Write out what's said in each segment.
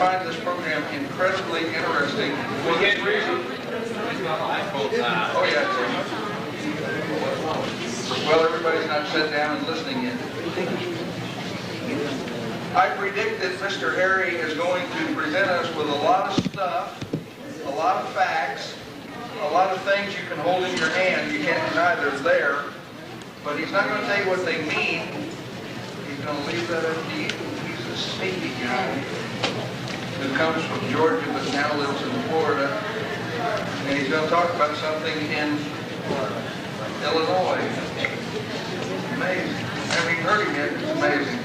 find this program incredibly interesting for this reason. Oh, yeah, Tim. Well, everybody's not sat down and listening yet. I predict that Mr. Harry is going to present us with a lot of stuff, a lot of facts, a lot of things you can hold in your hand. You can't deny they're there, but he's not going to tell you what they mean. He's going to leave that up to you. He's a sneaky guy who comes from Georgia but now lives in Florida, and he's going to talk about something in Illinois. Amazing. I haven't even heard him yet. It's amazing.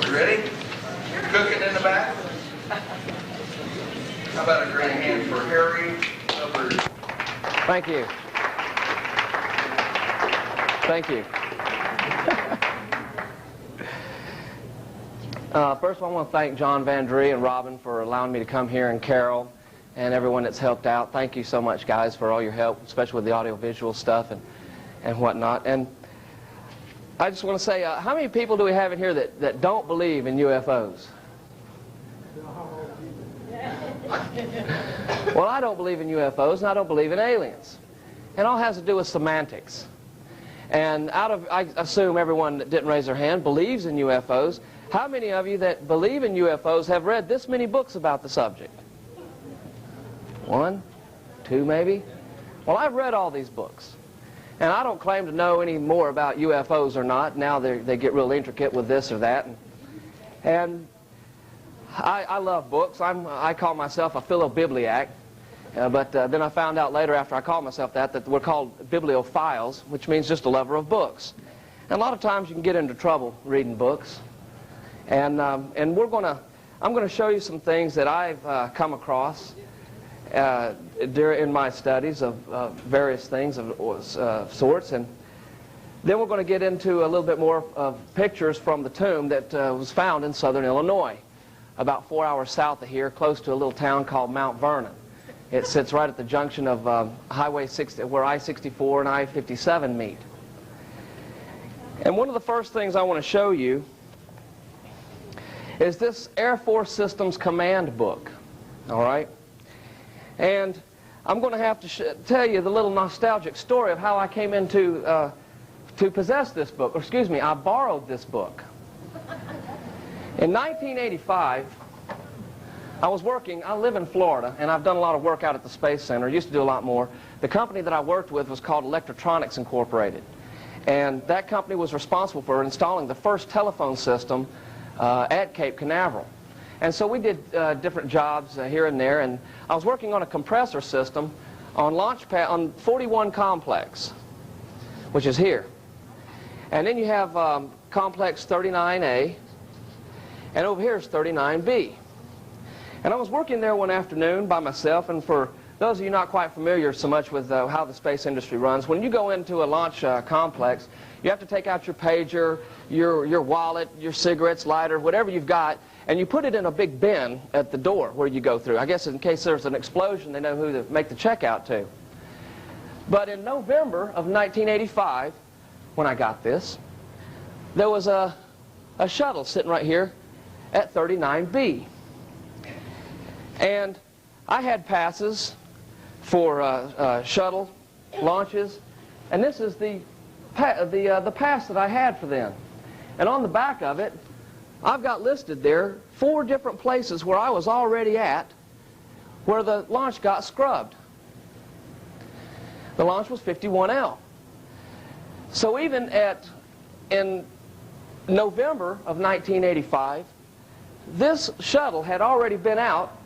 You ready? You're cooking in the back? How about a great hand for Harry Hubbard? Thank you. Thank you. First of all, I want to thank John Van Dree and Robin for allowing me to come here, and Carol and everyone that's helped out. Thank you so much, guys, for all your help, especially with the audiovisual stuff and whatnot. And I just want to say, how many people do we have in here that don't believe in UFOs? Well, I don't believe in UFOs, and I don't believe in aliens. And it all has to do with semantics. And I assume everyone that didn't raise their hand believes in UFOs. How many of you that believe in UFOs have read this many books about the subject? One? Two, maybe? Well, I've read all these books. And I don't claim to know any more about UFOs or not. Now they get real intricate with this or that. And I love books. I call myself a philobibliac. But then I found out later after I called myself that we're called bibliophiles, which means just a lover of books. And a lot of times you can get into trouble reading books. And I'm going to show you some things that I've come across in my studies of various things of sorts. And then we're going to get into a little bit more of pictures from the tomb that was found in southern Illinois, about 4 hours south of here, close to a little town called Mount Vernon. It sits right at the junction of Highway 60, where I-64 and I-57 meet. And one of the first things I want to show you is this Air Force Systems Command book. All right? And I'm going to have to tell you the little nostalgic story of how I came into to possess this book. Or excuse me, I borrowed this book. In 1985, I was working, I live in Florida, and I've done a lot of work out at the Space Center. Used to do a lot more. The company that I worked with was called Electronics Incorporated. And that company was responsible for installing the first telephone system at Cape Canaveral. And so we did different jobs here and there, and I was working on a compressor system on launch pad on 41 complex, which is here. And then you have complex 39A, and over here is 39B. And I was working there one afternoon by myself, and for those of you not quite familiar so much with how the space industry runs, when you go into a launch complex, you have to take out your pager, your wallet, your cigarettes, lighter, whatever you've got, and you put it in a big bin at the door where you go through. I guess in case there's an explosion, they know who to make the checkout to. But in November of 1985, when I got this, there was a shuttle sitting right here at 39B. And I had passes for shuttle launches, and this is the pass that I had for them. And on the back of it, I've got listed there 4 different places where I was already at where the launch got scrubbed. The launch was 51L. So even in November of 1985, this shuttle had already been out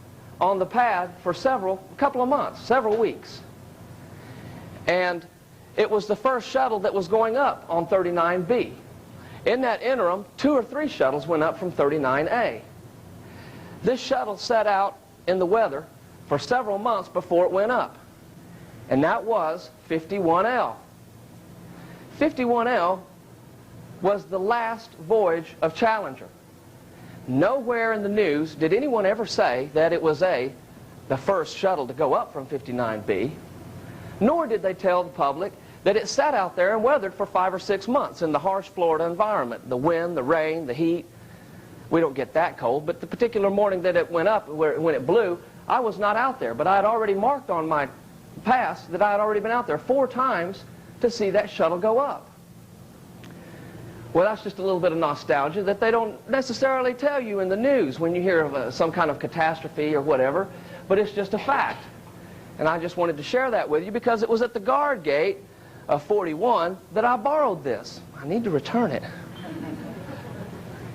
on the pad for a couple of months, several weeks. And it was the first shuttle that was going up on 39B. In that interim, 2 or 3 shuttles went up from 39A. This shuttle sat out in the weather for several months before it went up. And that was 51L. 51L was the last voyage of Challenger. Nowhere in the news did anyone ever say that it was the first shuttle to go up from 59B, nor did they tell the public that it sat out there and weathered for 5 or 6 months in the harsh Florida environment. The wind, the rain, the heat. we don't get that cold, but the particular morning that it went up, when it blew, I was not out there, but I had already marked on my pass that I had already been out there 4 times to see that shuttle go up. Well, that's just a little bit of nostalgia that they don't necessarily tell you in the news when you hear of some kind of catastrophe or whatever, but it's just a fact. And I just wanted to share that with you because it was at the guard gate of 41 that I borrowed this. I need to return it.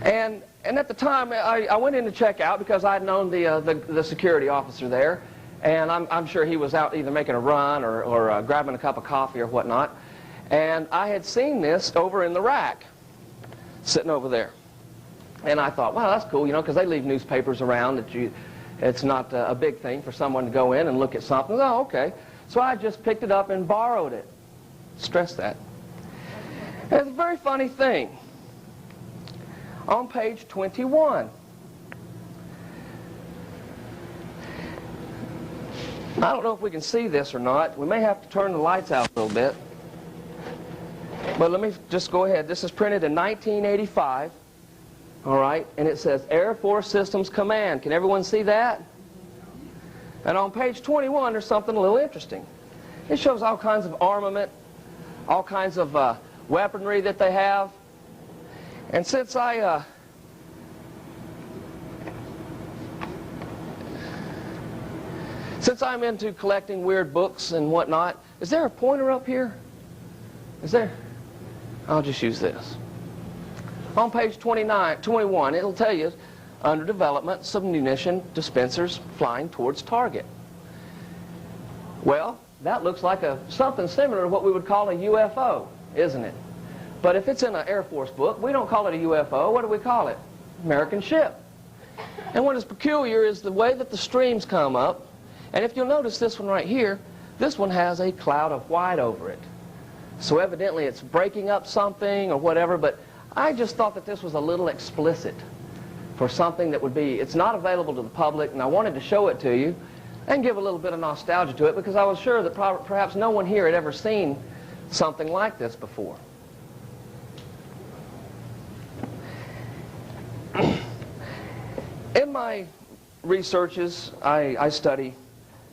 And at the time, I went in to check out because I'd known the security officer there, and I'm sure he was out either making a run or grabbing a cup of coffee or whatnot. And I had seen this over in the rack, sitting over there. And I thought, wow, that's cool, you know, because they leave newspapers around that it's not a big thing for someone to go in and look at something. Oh, okay. So I just picked it up and borrowed it. Stress that. And it's a very funny thing. On page 21, I don't know if we can see this or not. We may have to turn the lights out a little bit. But let me just go ahead. This is printed in 1985, all right, and it says Air Force Systems Command. Can everyone see that? And on page 21, there's something a little interesting. It shows all kinds of armament, all kinds of weaponry that they have. And since I'm into collecting weird books and whatnot, is there a pointer up here? Is there? I'll just use this. On page 21, it'll tell you, under development, submunition dispensers flying towards target. Well, that looks like something similar to what we would call a UFO, isn't it? But if it's in an Air Force book, we don't call it a UFO. What do we call it? American ship. And what is peculiar is the way that the streams come up. And if you'll notice this one right here, this one has a cloud of white over it. So evidently it's breaking up something or whatever, but I just thought that this was a little explicit for something that would be, it's not available to the public, and I wanted to show it to you and give a little bit of nostalgia to it because I was sure that perhaps no one here had ever seen something like this before. In my researches, I study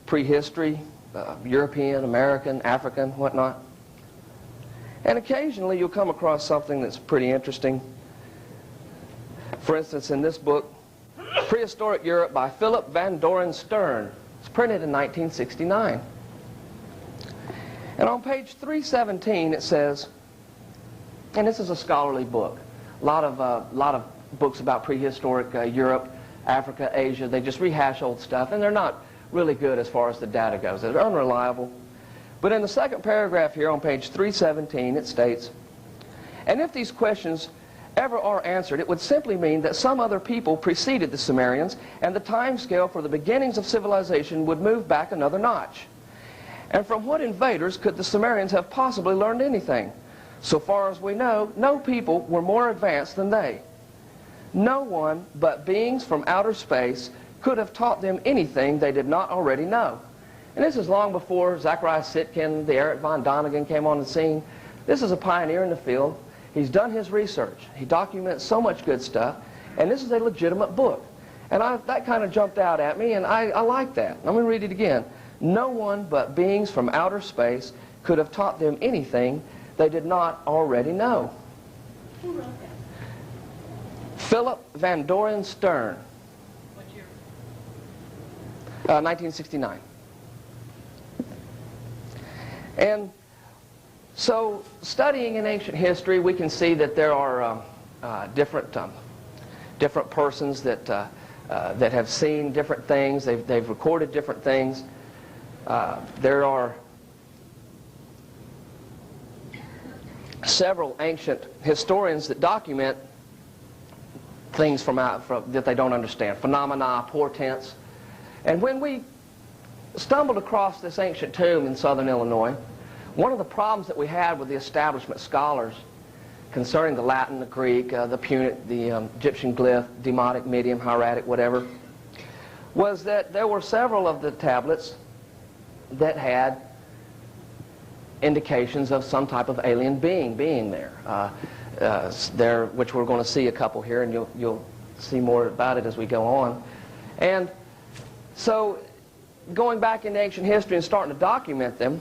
prehistory, European, American, African, whatnot. And occasionally you'll come across something that's pretty interesting. For instance, in this book, Prehistoric Europe by Philip Van Doren Stern. It's printed in 1969. And on page 317 it says, and this is a scholarly book, a lot of books about prehistoric Europe, Africa, Asia. They just rehash old stuff, and they're not really good as far as the data goes. They're unreliable. But in the second paragraph here on page 317 it states, and if these questions ever are answered, it would simply mean that some other people preceded the Sumerians, and the time scale for the beginnings of civilization would move back another notch. And from what invaders could the Sumerians have possibly learned anything? So far as we know, no people were more advanced than they. No one but beings from outer space could have taught them anything they did not already know. And this is long before Zachariah Sitkin, the Erich von Däniken came on the scene. This is a pioneer in the field. He's done his research. He documents so much good stuff. And this is a legitimate book. And that kind of jumped out at me, and I like that. I'm going to read it again. No one but beings from outer space could have taught them anything they did not already know. Who wrote that? Philip Van Doren Stern. What year? 1969. And so, studying in ancient history, we can see that there are different persons that have seen different things. They've recorded different things. There are several ancient historians that document things that they don't understand, phenomena, portents. And when we stumbled across this ancient tomb in southern Illinois, one of the problems that we had with the establishment scholars concerning the Latin, the Greek, the Punic, the Egyptian glyph, Demotic, Medium, Hieratic, whatever, was that there were several of the tablets that had indications of some type of alien being there, which we're going to see a couple here, and you'll see more about it as we go on. And so, going back into ancient history and starting to document them,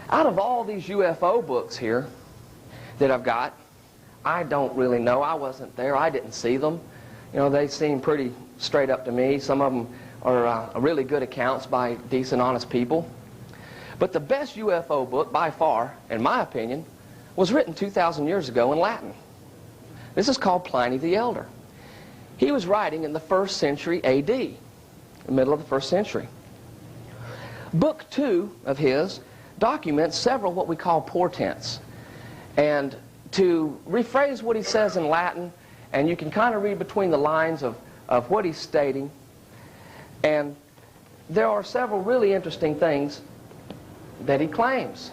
out of all these UFO books here that I've got, I don't really know. I wasn't there. I didn't see them. You know, they seem pretty straight up to me. Some of them are really good accounts by decent, honest people. But the best UFO book, by far, in my opinion, was written 2,000 years ago in Latin. This is called Pliny the Elder. He was writing in the 1st century A.D., the middle of the 1st century. Book 2 of his documents several what we call portents. And to rephrase what he says in Latin, and you can kind of read between the lines of what he's stating, and there are several really interesting things that he claims.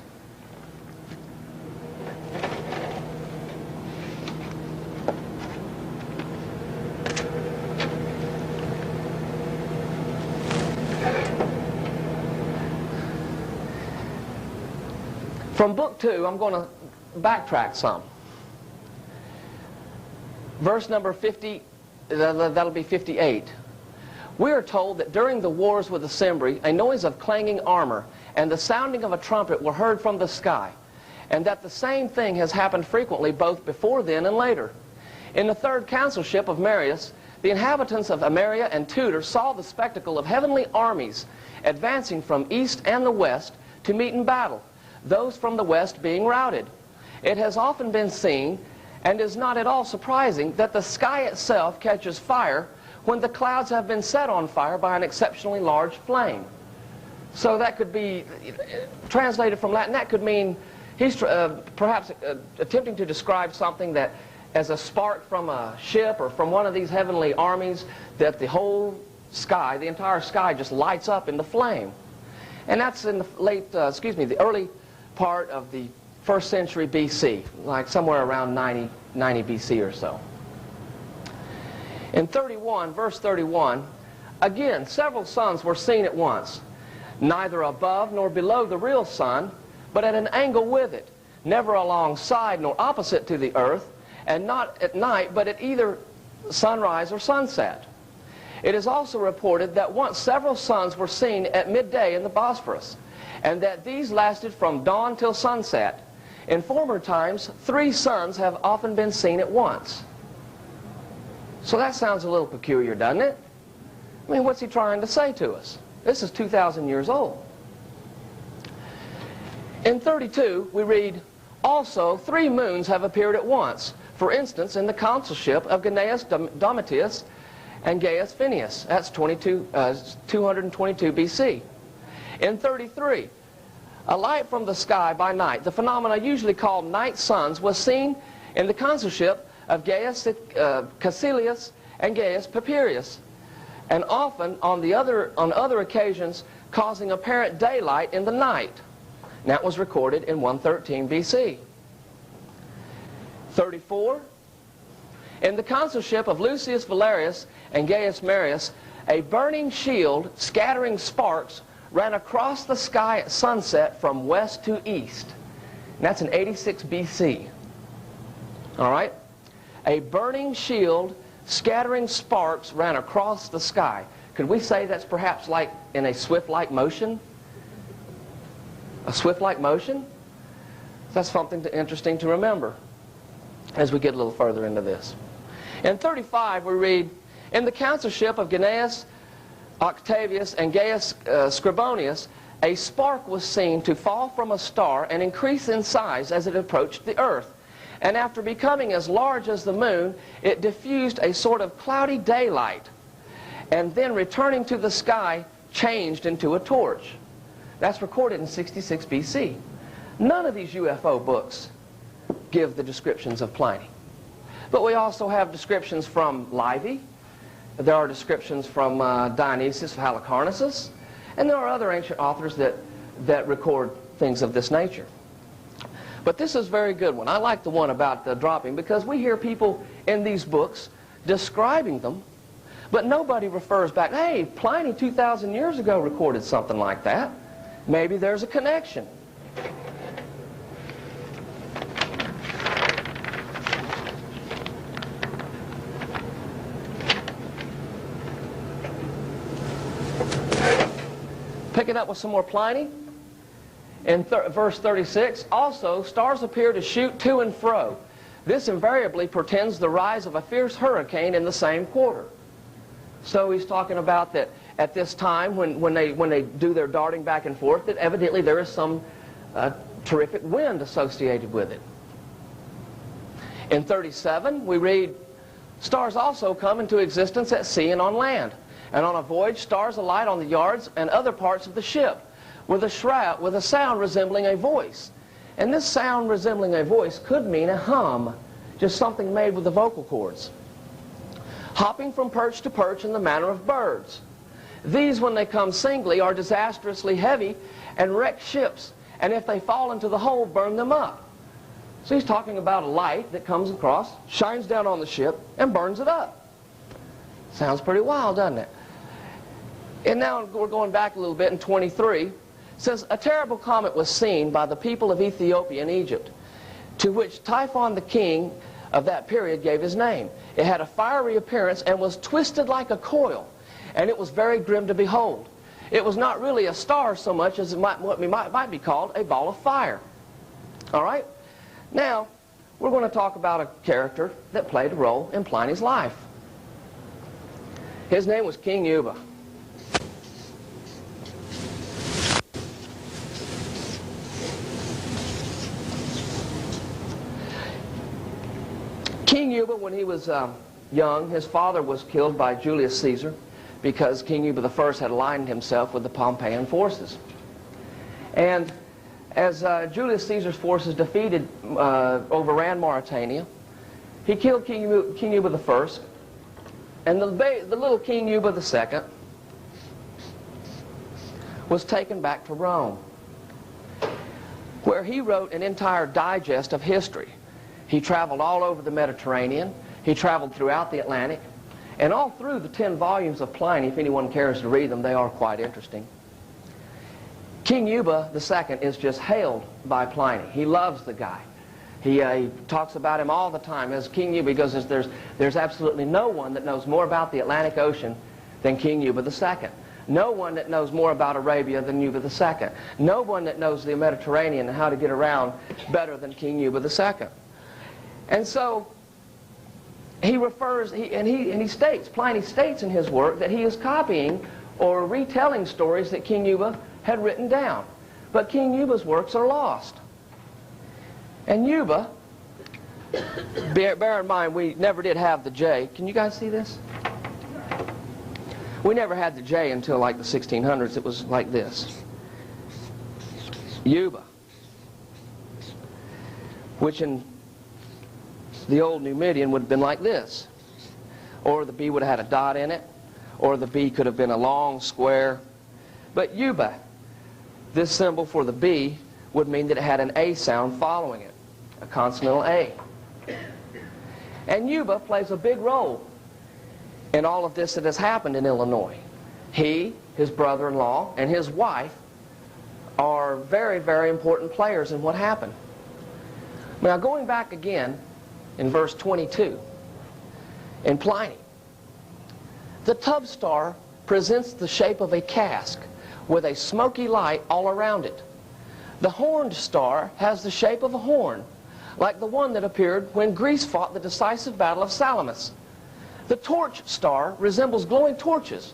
From book 2, I'm going to backtrack some. Verse number 50, that'll be 58. We are told that during the wars with the Cimbri, a noise of clanging armor and the sounding of a trumpet were heard from the sky, and that the same thing has happened frequently both before then and later. In the 3rd consulship of Marius, the inhabitants of Ameria and Tudor saw the spectacle of heavenly armies advancing from east and the west to meet in battle, those from the west being routed. It has often been seen, and is not at all surprising, that the sky itself catches fire when the clouds have been set on fire by an exceptionally large flame. So that could be, translated from Latin, that could mean he's perhaps attempting to describe something that as a spark from a ship or from one of these heavenly armies, that the whole sky, the entire sky just lights up into flame. And that's in the the early part of the 1st century BC, like somewhere around 90 BC or so. In 31, verse 31, again, several suns were seen at once, neither above nor below the real sun, but at an angle with it, never alongside nor opposite to the earth, and not at night, but at either sunrise or sunset. It is also reported that once several suns were seen at midday in the Bosphorus, and that these lasted from dawn till sunset. In former times, 3 suns have often been seen at once. So that sounds a little peculiar, doesn't it? I mean, what's he trying to say to us? This is 2,000 years old. In 32, we read, also 3 moons have appeared at once. For instance, in the consulship of Gnaeus Domitius and Gaius Phineas. That's 222 BC. In 33, a light from the sky by night, the phenomena usually called night suns, was seen in the consulship of Gaius Caecilius and Gaius Papirius, and often on other occasions causing apparent daylight in the night. And that was recorded in 113 BC. 34, in the consulship of Lucius Valerius and Gaius Marius, a burning shield scattering sparks ran across the sky at sunset from west to east. And that's in 86 BC. All right? A burning shield scattering sparks ran across the sky. Could we say that's perhaps like in a swift-like motion? A swift-like motion? That's something interesting to remember as we get a little further into this. In 35, we read, in the consulship of Gnaeus Octavius and Gaius Scribonius, a spark was seen to fall from a star and increase in size as it approached the earth. And after becoming as large as the moon, it diffused a sort of cloudy daylight, and then returning to the sky, changed into a torch. That's recorded in 66 BC. None of these UFO books give the descriptions of Pliny. But we also have descriptions from Livy. There are descriptions from Dionysius of Halicarnassus, and there are other ancient authors that record things of this nature. But this is a very good one. I like the one about the dropping, because we hear people in these books describing them, but nobody refers back, hey, Pliny 2,000 years ago recorded something like that. Maybe there's a connection. Picking up with some more Pliny, in verse 36, also stars appear to shoot to and fro. This invariably portends the rise of a fierce hurricane in the same quarter. So he's talking about that at this time when they do their darting back and forth, that evidently there is some terrific wind associated with it. In 37, we read, stars also come into existence at sea and on land, and on a voyage stars alight on the yards and other parts of the ship, with a sound resembling a voice. And this sound resembling a voice could mean a hum, just something made with the vocal cords. Hopping from perch to perch in the manner of birds. These, when they come singly, are disastrously heavy and wreck ships, and if they fall into the hole, burn them up. So he's talking about a light that comes across, shines down on the ship, and burns it up. Sounds pretty wild, doesn't it? And now we're going back a little bit in 23. It says, a terrible comet was seen by the people of Ethiopia and Egypt, to which Typhon the king of that period gave his name. It had a fiery appearance and was twisted like a coil, and it was very grim to behold. It was not really a star so much as what might be called a ball of fire. All right? Now, we're going to talk about a character that played a role in Pliny's life. His name was King Juba. King Juba, when he was young, his father was killed by Julius Caesar because King Juba I had aligned himself with the Pompeian forces. And as Julius Caesar's forces overran Mauritania, he killed King Juba I, and the little King Juba II was taken back to Rome, where he wrote an entire digest of history. He traveled all over the Mediterranean. He traveled throughout the Atlantic. And all through the 10 volumes of Pliny, if anyone cares to read them, they are quite interesting. King Juba II is just hailed by Pliny. He loves the guy. He talks about him all the time as King Juba. He goes, there's absolutely no one that knows more about the Atlantic Ocean than King Juba II. No one that knows more about Arabia than Juba II. No one that knows the Mediterranean and how to get around better than King Juba II. And so he refers, Pliny states in his work that he is copying or retelling stories that King Juba had written down. But King Yuba's works are lost. And Juba, bear in mind, we never did have the J. Can you guys see this? We never had the J until like the 1600s. It was like this. Juba, which in the old Numidian would have been like this. Or the B would have had a dot in it, or the B could have been a long square. But Juba, this symbol for the B, would mean that it had an A sound following it, a consonantal A. And Juba plays a big role in all of this that has happened in Illinois. He, his brother-in-law, and his wife are very, very important players in what happened. Now, going back again, in verse 22, in Pliny, the tub star presents the shape of a cask with a smoky light all around it. The horned star has the shape of a horn, like the one that appeared when Greece fought the decisive battle of Salamis. The torch star resembles glowing torches.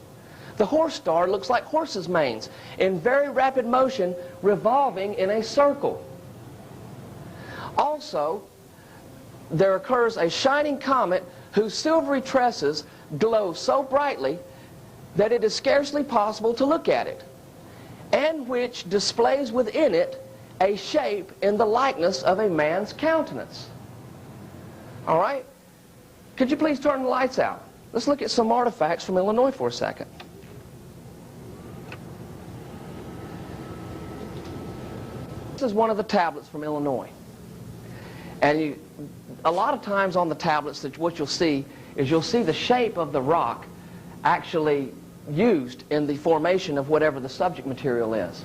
The horse star looks like horses' manes in very rapid motion, revolving in a circle. Also, there occurs a shining comet whose silvery tresses glow so brightly that it is scarcely possible to look at it, and which displays within it a shape in the likeness of a man's countenance. All right? Could you please turn the lights out? Let's look at some artifacts from Illinois for a second. This is one of the tablets from Illinois. And a lot of times on the tablets, what you'll see is you'll see the shape of the rock actually used in the formation of whatever the subject material is.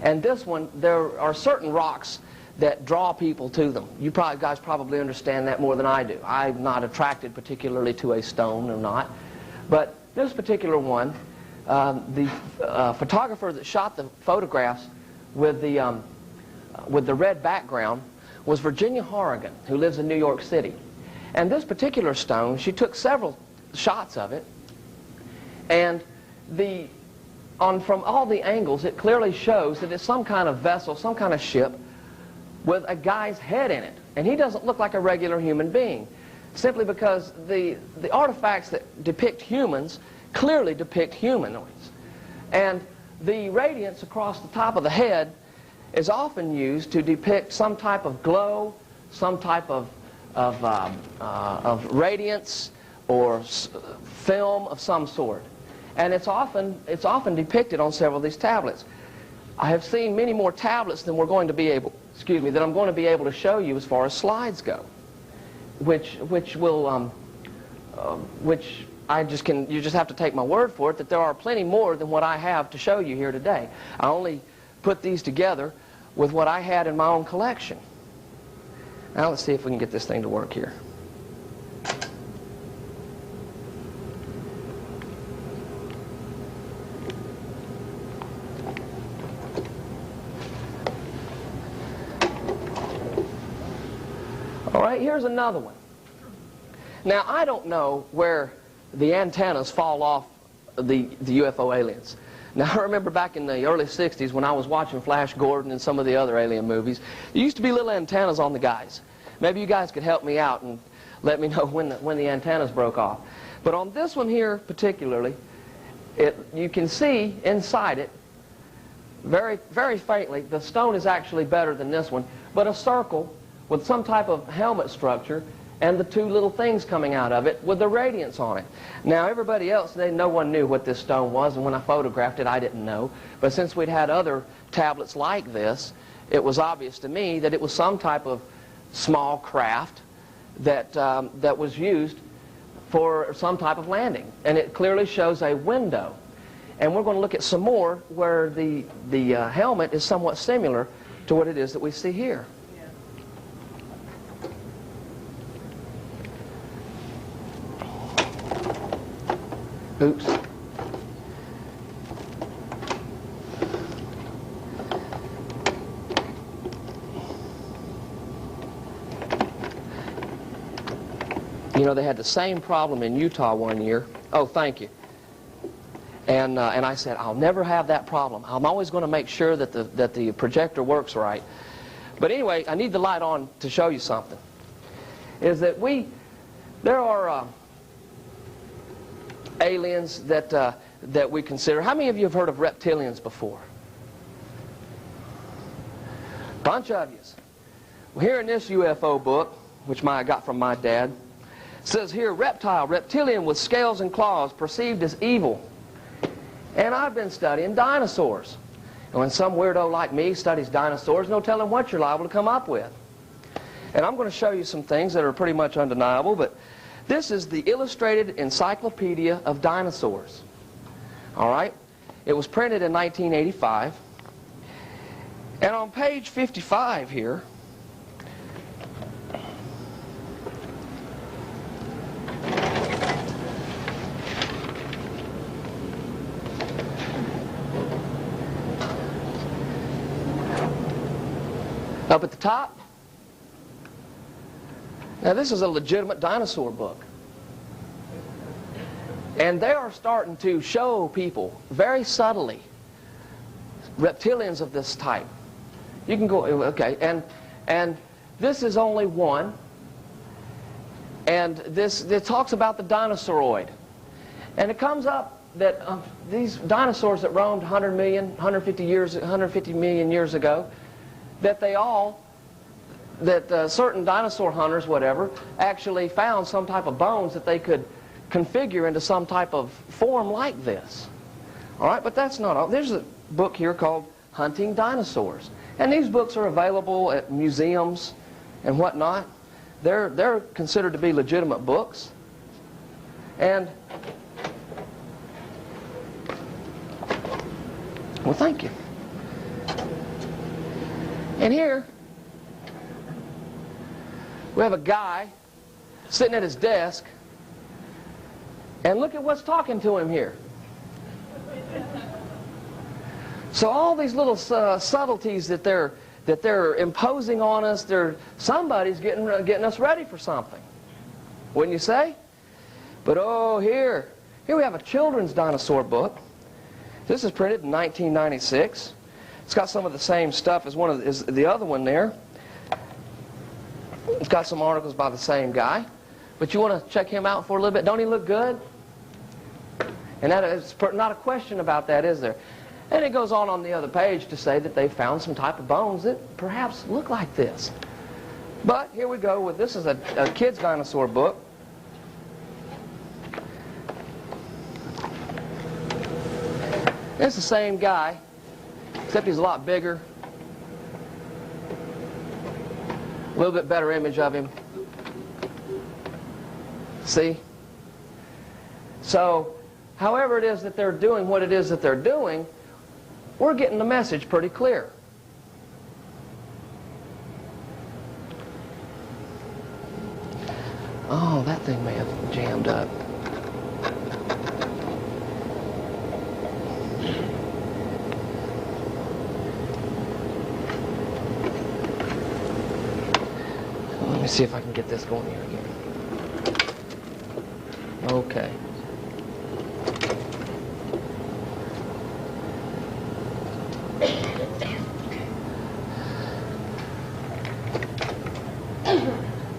And this one, there are certain rocks that draw people to them. You guys probably understand that more than I do. I'm not attracted particularly to a stone or not. But this particular one, photographer that shot the photographs with the red background was Virginia Horrigan, who lives in New York City. And this particular stone, she took several shots of it, and from all the angles, it clearly shows that it's some kind of vessel, some kind of ship with a guy's head in it. And he doesn't look like a regular human being, simply because the artifacts that depict humans clearly depict humanoids. And the radiance across the top of the head is often used to depict some type of glow, some type of radiance or film of some sort. And it's often depicted on several of these tablets. I have seen many more tablets than I'm going to be able to show you as far as slides go, which you just have to take my word for it that there are plenty more than what I have to show you here today. I only put these together with what I had in my own collection. Now let's see if we can get this thing to work here. All right, here's another one. Now, I don't know where the antennas fall off the UFO aliens. Now, I remember back in the early 60s when I was watching Flash Gordon and some of the other alien movies, there used to be little antennas on the guys. Maybe you guys could help me out and let me know when the antennas broke off. But on this one here particularly, you can see inside it, very, very faintly, the stone is actually better than this one, but a circle with some type of helmet structure and the two little things coming out of it with the radiance on it. Now, everybody else, no one knew what this stone was, and when I photographed it, I didn't know. But since we'd had other tablets like this, it was obvious to me that it was some type of small craft that was used for some type of landing. And it clearly shows a window. And we're going to look at some more where the helmet is somewhat similar to what it is that we see here. Oops. You know, they had the same problem in Utah one year. Oh, thank you. And I said, I'll never have that problem. I'm always going to make sure that the projector works right. But anyway, I need the light on to show you something. Is that there are aliens that we consider. How many of you have heard of reptilians before? Bunch of you. Well, here in this UFO book, which I got from my dad, it says here, reptilian with scales and claws, perceived as evil. And I've been studying dinosaurs. And when some weirdo like me studies dinosaurs, no telling what you're liable to come up with. And I'm going to show you some things that are pretty much undeniable, but this is the Illustrated Encyclopedia of Dinosaurs. All right? It was printed in 1985. And on page 55 here, up at the top, now this is a legitimate dinosaur book. And they are starting to show people very subtly reptilians of this type. You can go, okay, and this is only one. And it talks about the dinosauroid. And it comes up that these dinosaurs that roamed 100 million, 150 million years ago, that certain dinosaur hunters, whatever, actually found some type of bones that they could configure into some type of form like this. All right, but that's not all. There's a book here called Hunting Dinosaurs. And these books are available at museums and whatnot. They're considered to be legitimate books. And, well, thank you. And here, we have a guy sitting at his desk, and look at what's talking to him here. So all these little subtleties that they're imposing on us, somebody's getting us ready for something. Wouldn't you say? But oh, here we have a children's dinosaur book. This is printed in 1996. It's got some of the same stuff as the other one there. It's got some articles by the same guy. But you want to check him out for a little bit. Don't he look good? And that is not a question about that, is there? And it goes on the other page to say that they found some type of bones that perhaps look like this. But here we go with, this is a kid's dinosaur book. It's the same guy, except he's a lot bigger. A little bit better image of him. See? So, however it is that they're doing what it is that they're doing, we're getting the message pretty clear. Oh, that thing may have jammed up. Let me see if I can get this going here again. Okay.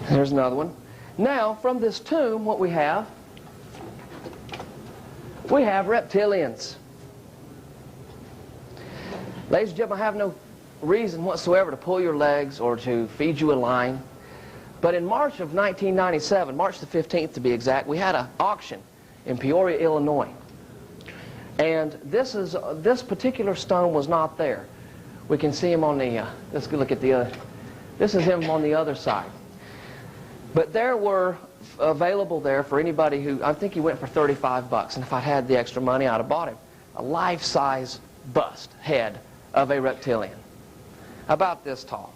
There's another one. Now, from this tomb, what we have reptilians. Ladies and gentlemen, I have no reason whatsoever to pull your legs or to feed you a line. But in March of 1997, March the 15th to be exact, we had an auction in Peoria, Illinois. And this particular stone was not there. We can see him on the, let's look at the other, this is him on the other side. But there were available there for anybody who, I think he went for 35 bucks. And if I'd had the extra money, I'd have bought him a life-size bust head of a reptilian, about this tall.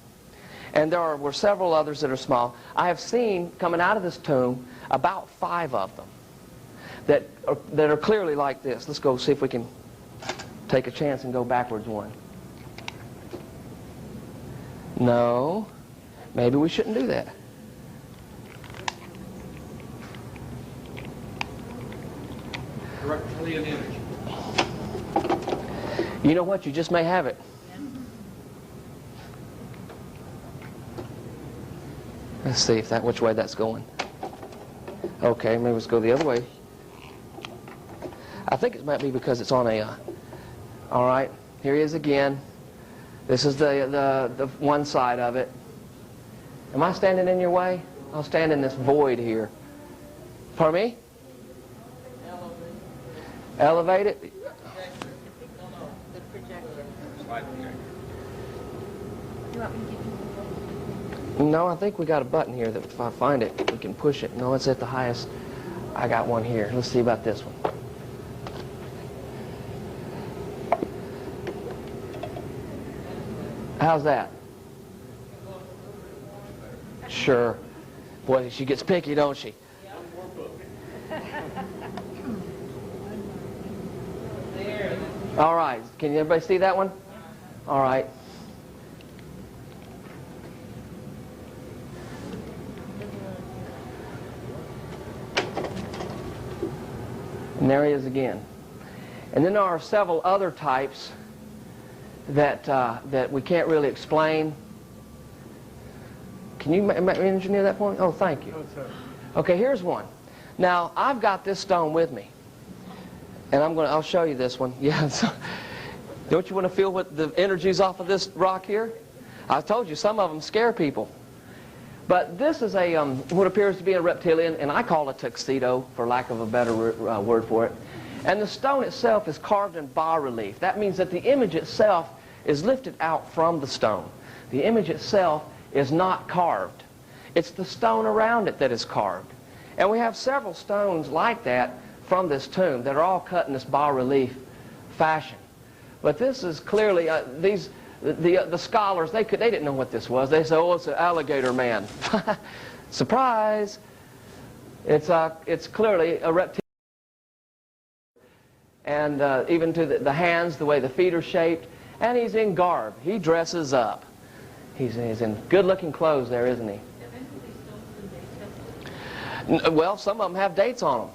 And there were several others that are small. I have seen, coming out of this tomb, about 5 of them that are clearly like this. Let's go see if we can take a chance and go backwards one. No, maybe we shouldn't do that. Reptilian image. You know what? You just may have it. Let's see if which way that's going. Okay, maybe let's go the other way. I think it might be because it's on a. All right, here he is again. This is the one side of it. Am I standing in your way? I'll stand in this void here. Pardon me? Elevate it. The projector. You want me to give you No, I think we got a button here that if I find it, we can push it. No, it's at the highest. I got one here. Let's see about this one. How's that? Sure. Boy, she gets picky, don't she? All right. Can everybody see that one? All right. And there he is again. And then there are several other types that we can't really explain. Can you engineer that point? Oh, thank you. Okay, here's one. Now, I've got this stone with me. And I'll show you this one. Yeah. Don't you want to feel what the energy's off of this rock here? I told you, some of them scare people. But this is a what appears to be a reptilian, and I call it tuxedo, for lack of a better word for it. And the stone itself is carved in bas-relief. That means that the image itself is lifted out from the stone. The image itself is not carved. It's the stone around it that is carved. And we have several stones like that from this tomb that are all cut in this bas-relief fashion. But this is clearly, the scholars, they didn't know what this was. They said, oh, it's an alligator man. Surprise! It's clearly a reptilian. and even to the hands, the way the feet are shaped. And he's in garb. He dresses up. He's in good-looking clothes there, isn't he? Well, some of them have dates on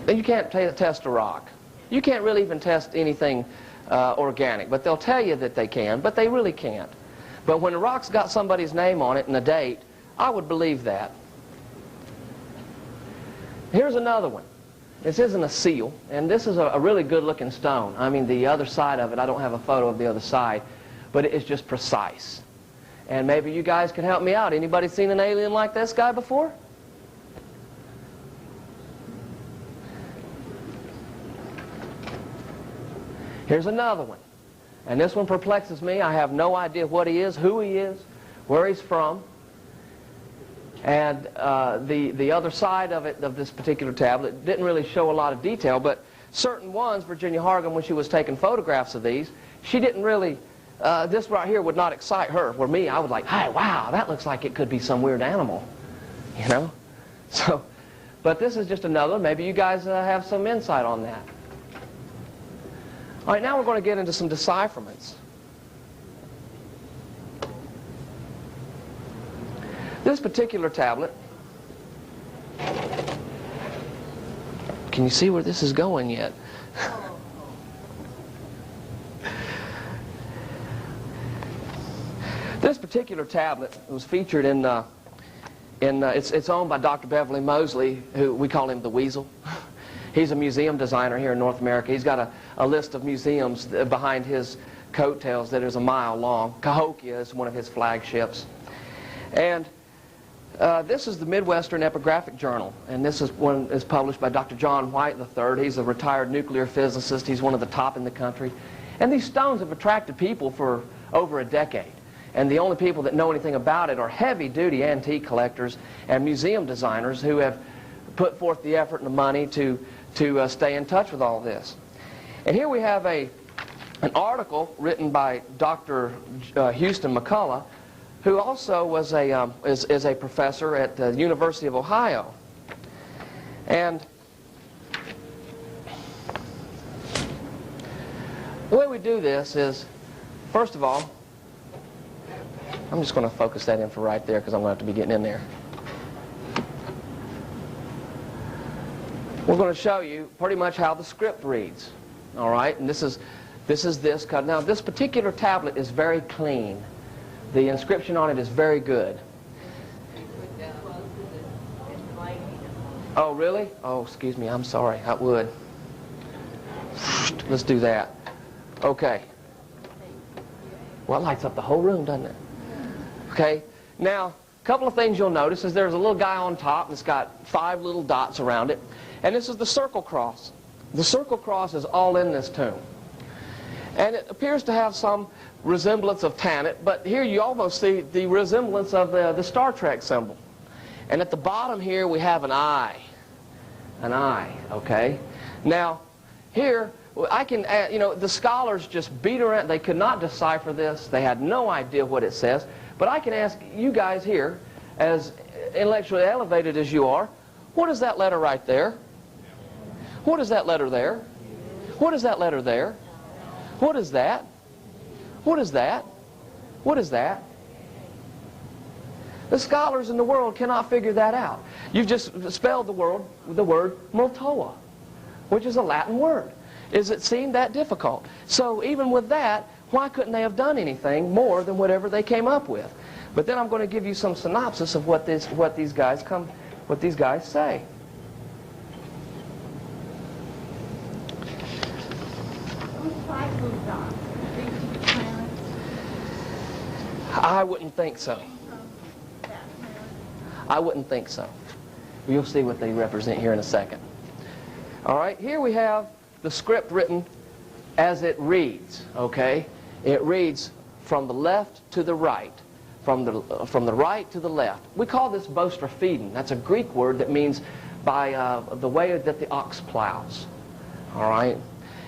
them. You can't test a rock. You can't really even test anything organic, but they'll tell you that they can, but they really can't. But when a rock's got somebody's name on it and a date, I would believe that. Here's another one. This isn't a seal, and this is a really good-looking stone. I mean, the other side of it, I don't have a photo of the other side, but it's just precise. And maybe you guys can help me out. Anybody seen an alien like this guy before? Here's another one. And this one perplexes me. I have no idea what he is, who he is, where he's from. And the other side of it, of this particular tablet, didn't really show a lot of detail, but certain ones, Virginia Hargan, when she was taking photographs of these, she didn't really, this right here would not excite her. Where me, I was like, hey, wow, that looks like it could be some weird animal, you know? So, but this is just another. Maybe you guys have some insight on that. All right, now we're going to get into some decipherments. This particular tablet, can you see where this is going yet? This particular tablet was featured it's owned by Dr. Beverly Mosley, who we call him the Weasel. He's a museum designer here in North America. He's got a list of museums behind his coattails that is a mile long. Cahokia is one of his flagships. And this is the Midwestern Epigraphic Journal, and this is one is published by Dr. John White III. He's a retired nuclear physicist. He's one of the top in the country. And these stones have attracted people for over a decade. And the only people that know anything about it are heavy-duty antique collectors and museum designers who have put forth the effort and the money to stay in touch with all this. And here we have an article written by Dr. Houston McCullough, who also was is a professor at the University of Ohio. And the way we do this is, first of all, I'm just going to focus that in for right there because I'm going to have to be getting in there. We're going to show you pretty much how the script reads. All right, and this is this cut. Now, this particular tablet is very clean. The inscription on it is very good. Oh, really? Oh, excuse me. I'm sorry. I would. Let's do that. Okay. Well, it lights up the whole room, doesn't it? Okay. Now, a couple of things you'll notice is there's a little guy on top that's got 5 little dots around it. And this is the circle cross. The circle cross is all in this tomb. And it appears to have some resemblance of Tanit, but here you almost see the resemblance of the Star Trek symbol. And at the bottom here we have an eye. An eye, okay? Now, here, I can, the scholars just beat around. They could not decipher this. They had no idea what it says. But I can ask you guys here, as intellectually elevated as you are, what is that letter right there? What is that letter there? What is that letter there? What is that? What is that? What is that? The scholars in the world cannot figure that out. You've just spelled the word multoa, which is a Latin word. Does it seem that difficult? So even with that, why couldn't they have done anything more than whatever they came up with? But then I'm going to give you some synopsis of what these guys say. I wouldn't think so. I wouldn't think so. You'll see what they represent here in a second. All right, here we have the script written as it reads, okay? It reads from the left to the right, from the right to the left. We call this bostrapheden. That's a Greek word that means by the way that the ox plows, all right?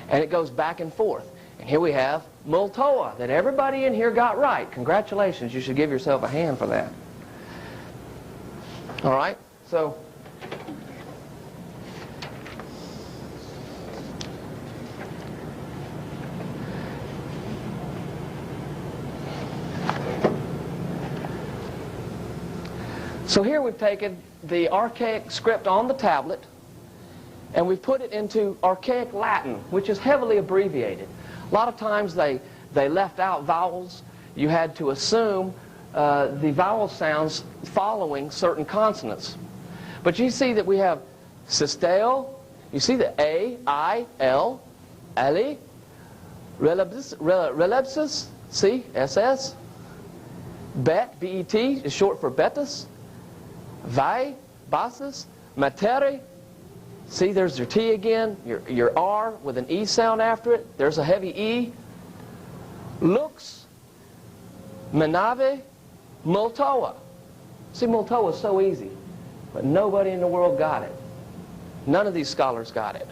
And it goes back and forth. And here we have multoa, that everybody in here got right. Congratulations, you should give yourself a hand for that. All right, so So here we've taken the archaic script on the tablet and we've put it into archaic Latin, which is heavily abbreviated. A lot of times they left out vowels. You had to assume the vowel sounds following certain consonants. But you see that we have sisteo, you see the A, I, L, Ali, relebsis, C, SS, bet, B-E-T, is short for betus, vai, basis, materi, see there's your T again, your R with an E sound after it, there's a heavy E, lux, menave, multoa. See, multoa is so easy, but nobody in the world got it. None of these scholars got it.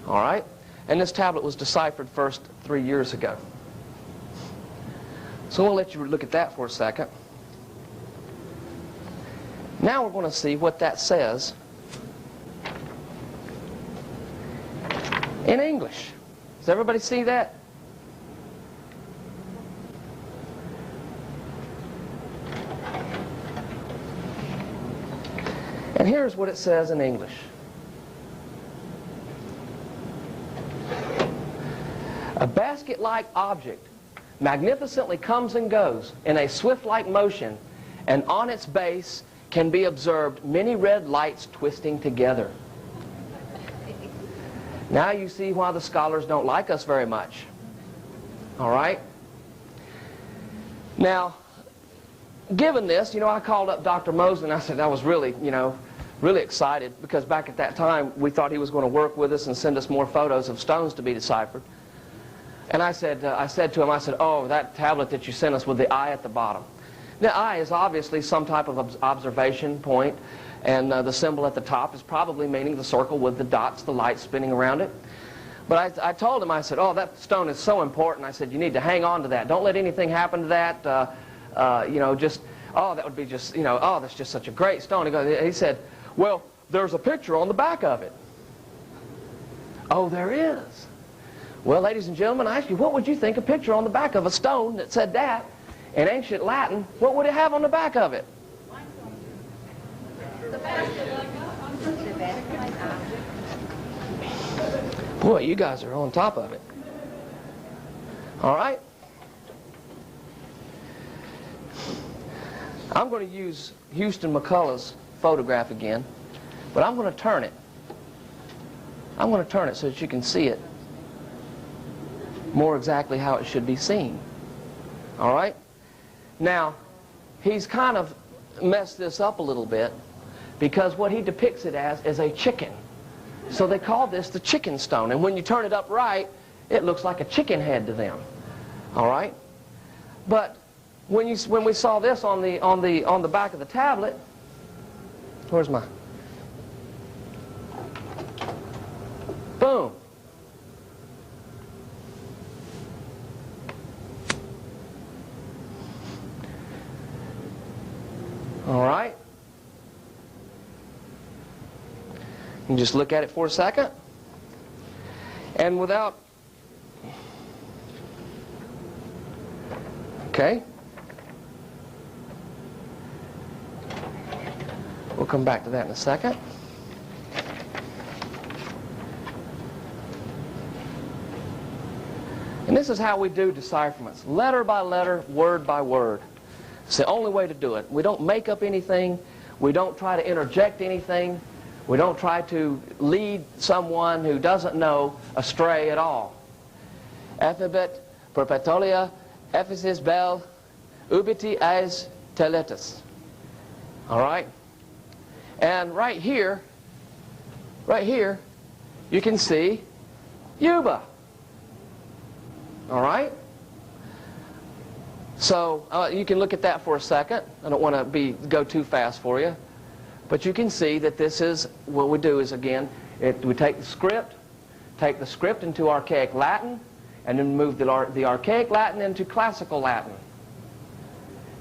All right? And this tablet was deciphered first 3 years ago. So we'll let you look at that for a second. Now we're going to see what that says in English. Does everybody see that? And here's what it says in English. A basket-like object magnificently comes and goes in a swift-like motion, and on its base can be observed many red lights twisting together. Now you see why the scholars don't like us very much. All right? Now, given this, I called up Dr. Mosley and I said I was really, really excited, because back at that time we thought he was going to work with us and send us more photos of stones to be deciphered. And I said to him, oh, that tablet that you sent us with the eye at the bottom. The eye is obviously some type of observation point, and the symbol at the top is probably meaning the circle with the dots, the lights spinning around it. But I told him, I said, oh, that stone is so important. I said, you need to hang on to that. Don't let anything happen to that. Oh, that would be just, oh, that's just such a great stone. He said, well, there's a picture on the back of it. Oh, there is. Well, ladies and gentlemen, I ask you, what would you think a picture on the back of a stone that said that in ancient Latin, what would it have on the back of it? Boy, you guys are on top of it. All right? I'm going to use Houston McCullough's photograph again, but I'm going to turn it. I'm going to turn it so that you can see it more exactly how it should be seen. All right? Now, he's kind of messed this up a little bit, because what he depicts it as is a chicken. So they call this the chicken stone. And when you turn it up right, it looks like a chicken head to them. All right? But when we saw this on the back of the tablet, where's my? Boom. All right. You just look at it for a second. And without... Okay. We'll come back to that in a second. And this is how we do decipherments. Letter by letter, word by word. It's the only way to do it. We don't make up anything. We don't try to interject anything. We don't try to lead someone who doesn't know astray at all. Ephebet perpetualia Ephesus bel ubiti as teletus. All right? And right here, you can see Juba. All right? So you can look at that for a second. I don't want to go too fast for you. But you can see that this is, what we do is, again, we take the script into archaic Latin, and then move the archaic Latin into classical Latin.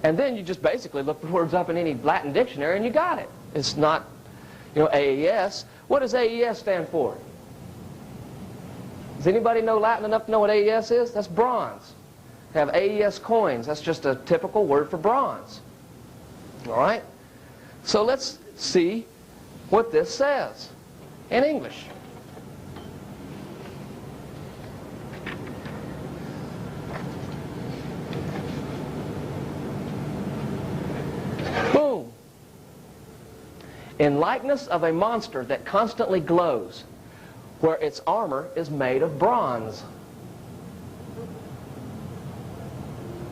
And then you just basically look the words up in any Latin dictionary and you got it. It's not, AES. What does AES stand for? Does anybody know Latin enough to know what AES is? That's bronze. They have AES coins. That's just a typical word for bronze. All right? So let's see what this says in English. Boom. In likeness of a monster that constantly glows, where its armor is made of bronze.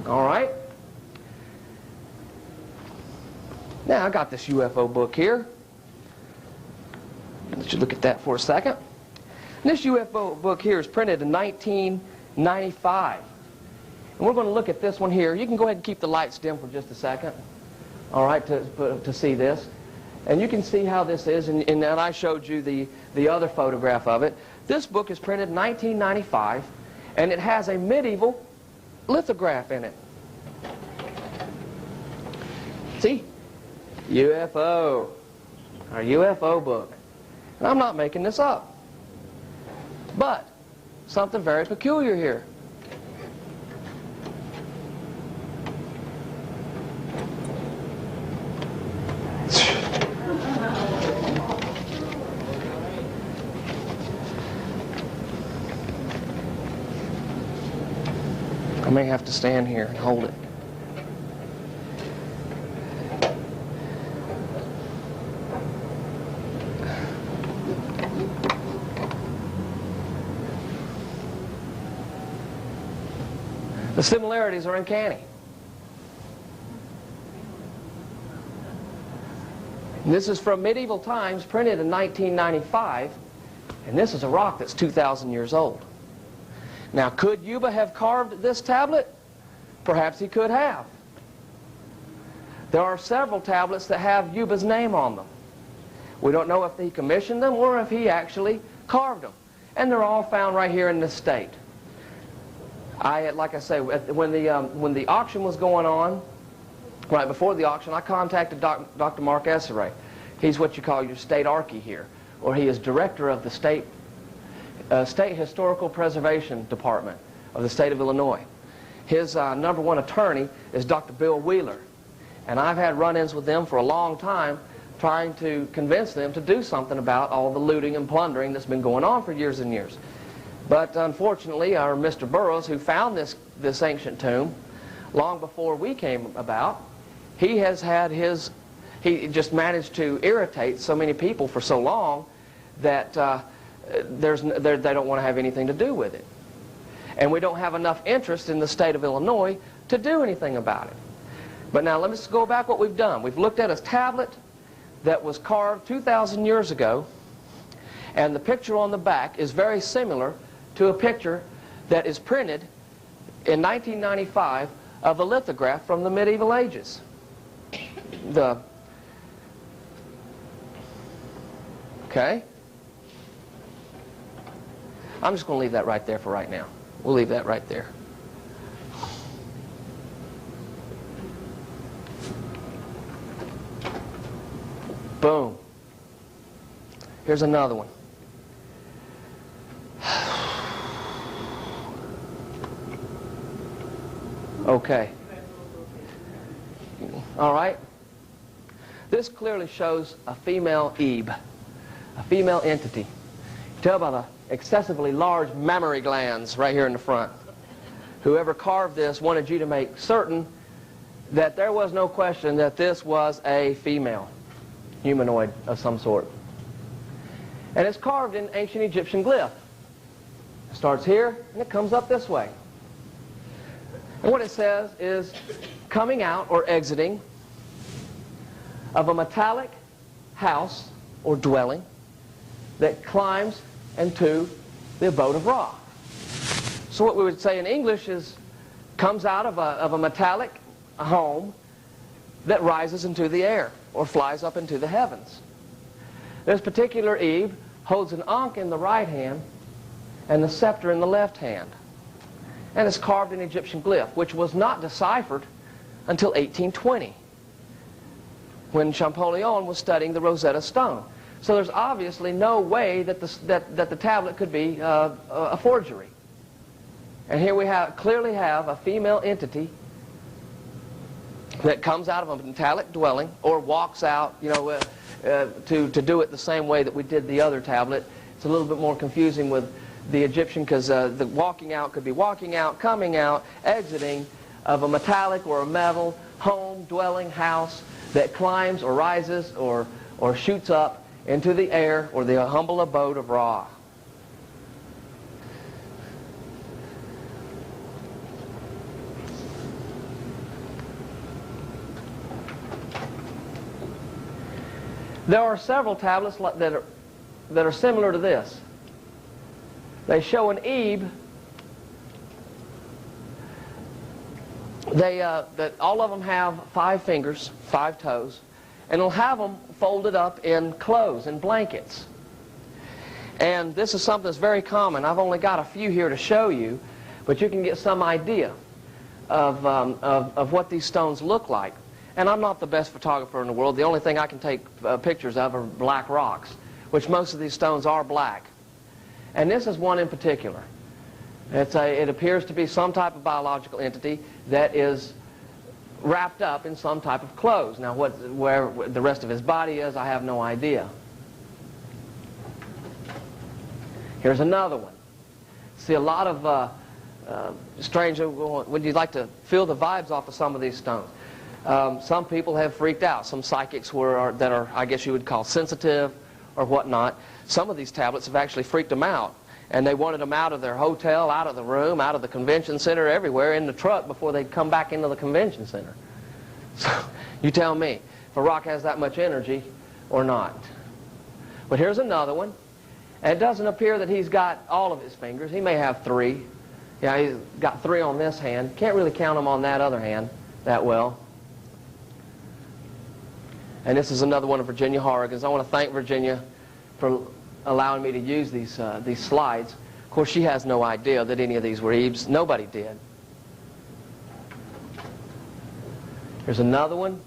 All right? Now, I got this UFO book here. Let's look at that for a second. And this UFO book here is printed in 1995. And we're going to look at this one here. You can go ahead and keep the lights dim for just a second, all right, to see this. And you can see how this is, and then I showed you the other photograph of it. This book is printed in 1995, and it has a medieval lithograph in it. See? UFO. Our UFO book. And I'm not making this up. But something very peculiar here. I may have to stand here and hold it. The similarities are uncanny. And this is from medieval times, printed in 1995, and this is a rock that's 2,000 years old. Now, could Juba have carved this tablet? Perhaps he could have. There are several tablets that have Yuba's name on them. We don't know if he commissioned them or if he actually carved them. And they're all found right here in this state. Like I say, when the auction was going on, right before the auction, I contacted Dr. Mark Esseray. He's what you call your state archie here, or he is director of the State Historical Preservation Department of the state of Illinois. His #1 attorney is Dr. Bill Wheeler, and I've had run-ins with them for a long time trying to convince them to do something about all the looting and plundering that's been going on for years and years. But unfortunately, our Mr. Burroughs, who found this ancient tomb long before we came about, he just managed to irritate so many people for so long that they don't want to have anything to do with it. And we don't have enough interest in the state of Illinois to do anything about it. But now let's go back what we've done. We've looked at a tablet that was carved 2,000 years ago, and the picture on the back is very similar to a picture that is printed in 1995 of a lithograph from the medieval ages. Okay? I'm just going to leave that right there for right now. We'll leave that right there. Boom. Here's another one. Okay. All right. This clearly shows a female E.B.E., a female entity. You tell by the excessively large mammary glands right here in the front. Whoever carved this wanted you to make certain that there was no question that this was a female humanoid of some sort. And it's carved in ancient Egyptian glyph. It starts here and it comes up this way. And what it says is coming out or exiting of a metallic house or dwelling that climbs into the abode of Ra. So what we would say in English is comes out of a metallic home that rises into the air or flies up into the heavens. This particular E.B.E. holds an ankh in the right hand and the scepter in the left hand. And it's carved in Egyptian glyph, which was not deciphered until 1820, when Champollion was studying the Rosetta Stone. So there's obviously no way that the tablet could be a forgery. And here we clearly have a female entity that comes out of a metallic dwelling or walks out, you know, to do it the same way that we did the other tablet. It's a little bit more confusing with the Egyptian because the walking out could be walking out, coming out, exiting of a metallic or a metal home, dwelling, house that climbs or rises or shoots up into the air or the humble abode of Ra. There are several tablets that are similar to this. They show an E.B.E. That all of them have 5 fingers, 5 toes, and they'll have them folded up in clothes and blankets. And this is something that's very common. I've only got a few here to show you, but you can get some idea of what these stones look like. And I'm not the best photographer in the world. The only thing I can take pictures of are black rocks, which most of these stones are black. And this is one in particular. It appears to be some type of biological entity that is wrapped up in some type of clothes. Now, where the rest of his body is, I have no idea. Here's another one. See a lot of strange. Would you like to feel the vibes off of some of these stones? Some people have freaked out. Some psychics that are, I guess you would call sensitive or whatnot. Some of these tablets have actually freaked them out. And they wanted them out of their hotel, out of the room, out of the convention center, everywhere, in the truck before they'd come back into the convention center. So you tell me if a rock has that much energy or not. But here's another one. And it doesn't appear that he's got all of his fingers. He may have 3. Yeah, he's got 3 on this hand. Can't really count them on that other hand that well. And this is another one of Virginia Horrigan's. I want to thank Virginia for allowing me to use these slides. Of course, she has no idea that any of these were E.B.E.s. Nobody did. Here's another one.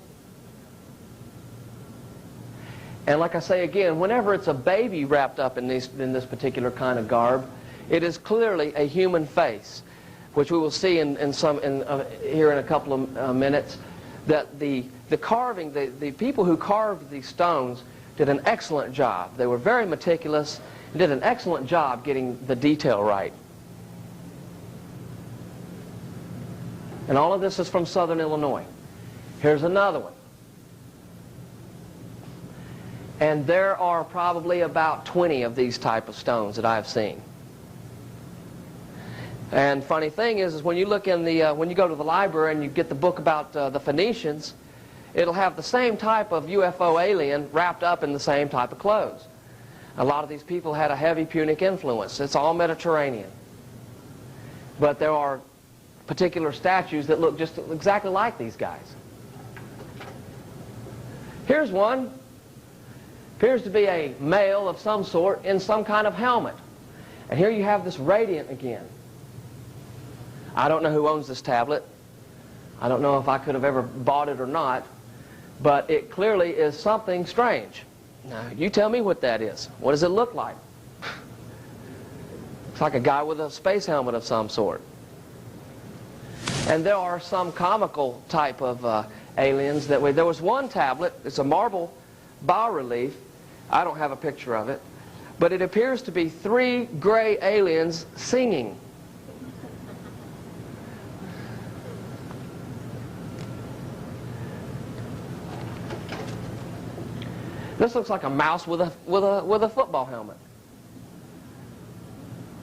And like I say again, whenever it's a baby wrapped up in this particular kind of garb, it is clearly a human face, which we will see here in a couple of minutes. That the carving, the people who carved these stones did an excellent job. They were very meticulous and did an excellent job getting the detail right. And all of this is from Southern Illinois. Here's another one. And there are probably about 20 of these type of stones that I've seen. And funny thing is when you look in when you go to the library and you get the book about the Phoenicians, it'll have the same type of UFO alien wrapped up in the same type of clothes. A lot of these people had a heavy Punic influence. It's all Mediterranean. But there are particular statues that look just exactly like these guys. Here's one. Appears to be a male of some sort in some kind of helmet. And here you have this radiant again. I don't know who owns this tablet. I don't know if I could have ever bought it or not. But it clearly is something strange. Now, you tell me what that is. What does it look like? It's like a guy with a space helmet of some sort. And there are some comical type of aliens that way. There was one tablet. It's a marble bas-relief. I don't have a picture of it. But it appears to be 3 gray aliens singing. This looks like a mouse with a football helmet.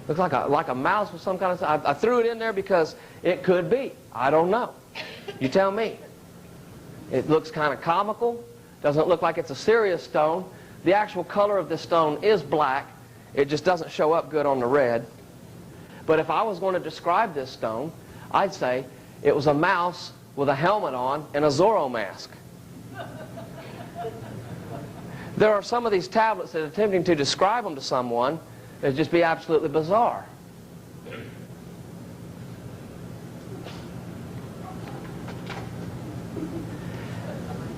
Looks like a mouse with some kind of... I threw it in there because it could be. I don't know. You tell me. It looks kind of comical. Doesn't look like it's a serious stone. The actual color of this stone is black. It just doesn't show up good on the red. But if I was going to describe this stone, I'd say it was a mouse with a helmet on and a Zorro mask. There are some of these tablets that are attempting to describe them to someone that just be absolutely bizarre.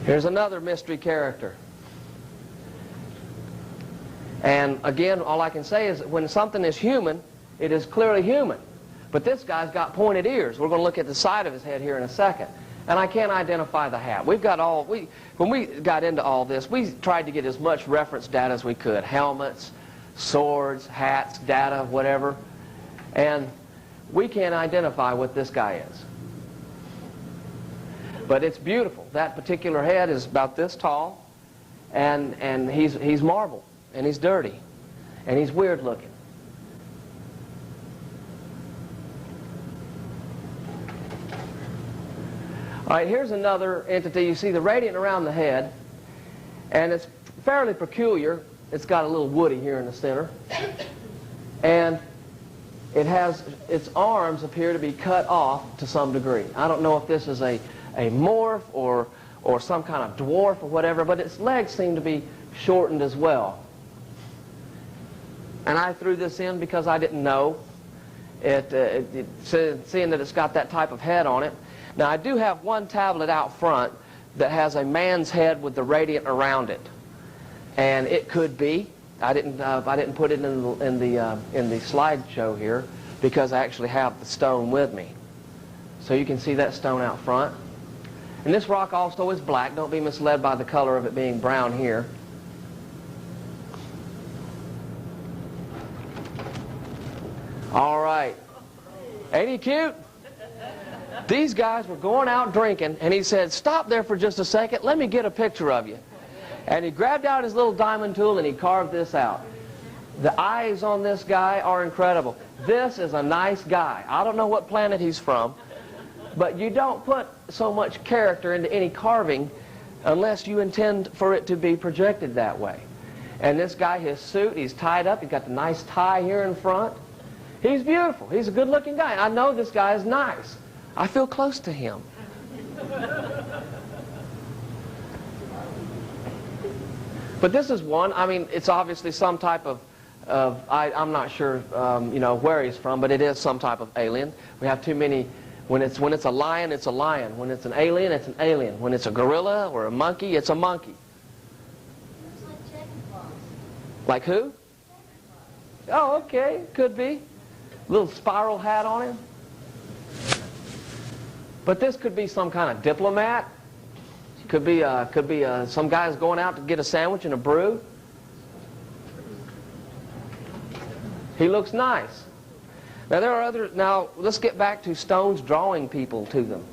Here's another mystery character. And again, all I can say is that when something is human, it is clearly human. But this guy's got pointed ears. We're going to look at the side of his head here in a second. and I can't identify the hat. When we got into all this, we tried to get as much reference data as we could. Helmets, swords, hats, data, whatever. And we can't identify what this guy is. But it's beautiful. That particular head is about this tall, and he's marble, and he's dirty, and he's weird looking. All right, here's another entity. You see the radiant around the head, and it's fairly peculiar. It's got a little woody here in the center, and it has, its arms appear to be cut off to some degree. I don't know if this is a morph or some kind of dwarf or whatever, but its legs seem to be shortened as well. And I threw this in because I didn't know seeing that it's got that type of head on it. Now I do have one tablet out front that has a man's head with the radiant around it, and it could be. I didn't put it in the slideshow here because I actually have the stone with me. So you can see that stone out front. And this rock also is black. Don't be misled by the color of it being brown here. All right. Ain't he cute? These guys were going out drinking, and he said, "Stop there for just a second. Let me get a picture of you." And he grabbed out his little diamond tool, and he carved this out. The eyes on this guy are incredible. This is a nice guy. I don't know what planet he's from, but you don't put so much character into any carving unless you intend for it to be projected that way. And this guy, his suit, he's tied up. He's got the nice tie here in front. He's beautiful. He's a good-looking guy. I know this guy is nice. I feel close to him. But this is one. I mean, it's obviously some type of I'm not sure, where he's from, but it is some type of alien. We have too many. When it's a lion, it's a lion. When it's an alien, it's an alien. When it's a gorilla or a monkey, it's a monkey. Like who? Oh, okay, could be. Little spiral hat on him. But this could be some kind of diplomat. Could be some guy's going out to get a sandwich and a brew. He looks nice. Now there are other. Now let's get back to stones drawing people to them.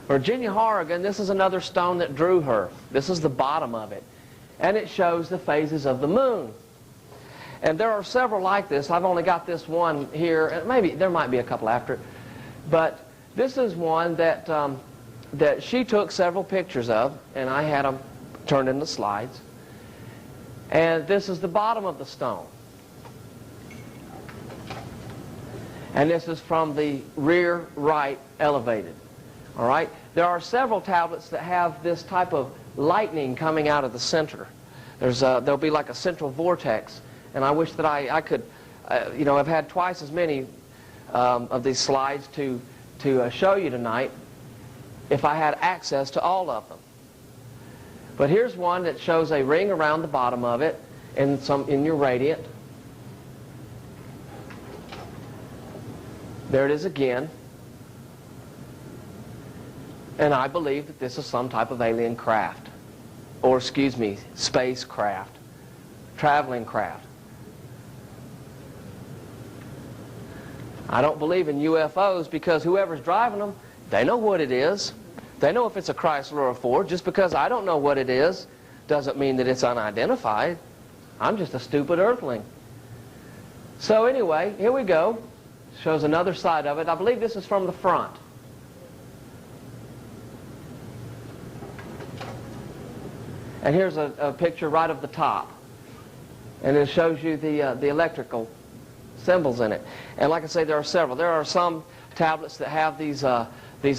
Virginia Horrigan. This is another stone that drew her. This is the bottom of it, and it shows the phases of the moon. And there are several like this. I've only got this one here, and maybe there might be a couple after it. But this is one that that she took several pictures of, and I had them turned into slides. And this is the bottom of the stone. And this is from the rear right elevated. All right? There are several tablets that have this type of lightning coming out of the center. There'll be like a central vortex. And I wish that I could, I've had twice as many of these slides to show you tonight if I had access to all of them. But here's one that shows a ring around the bottom of it in your radiant. There it is again. And I believe that this is some type of alien craft. Or, spacecraft. Traveling craft. I don't believe in UFOs because whoever's driving them, they know what it is. They know if it's a Chrysler or a Ford. Just because I don't know what it is doesn't mean that it's unidentified. I'm just a stupid earthling. So anyway, here we go. Shows another side of it. I believe this is from the front. And here's a picture right of the top. And it shows you the electrical symbols in it. And like I say, there are several. There are some tablets that have these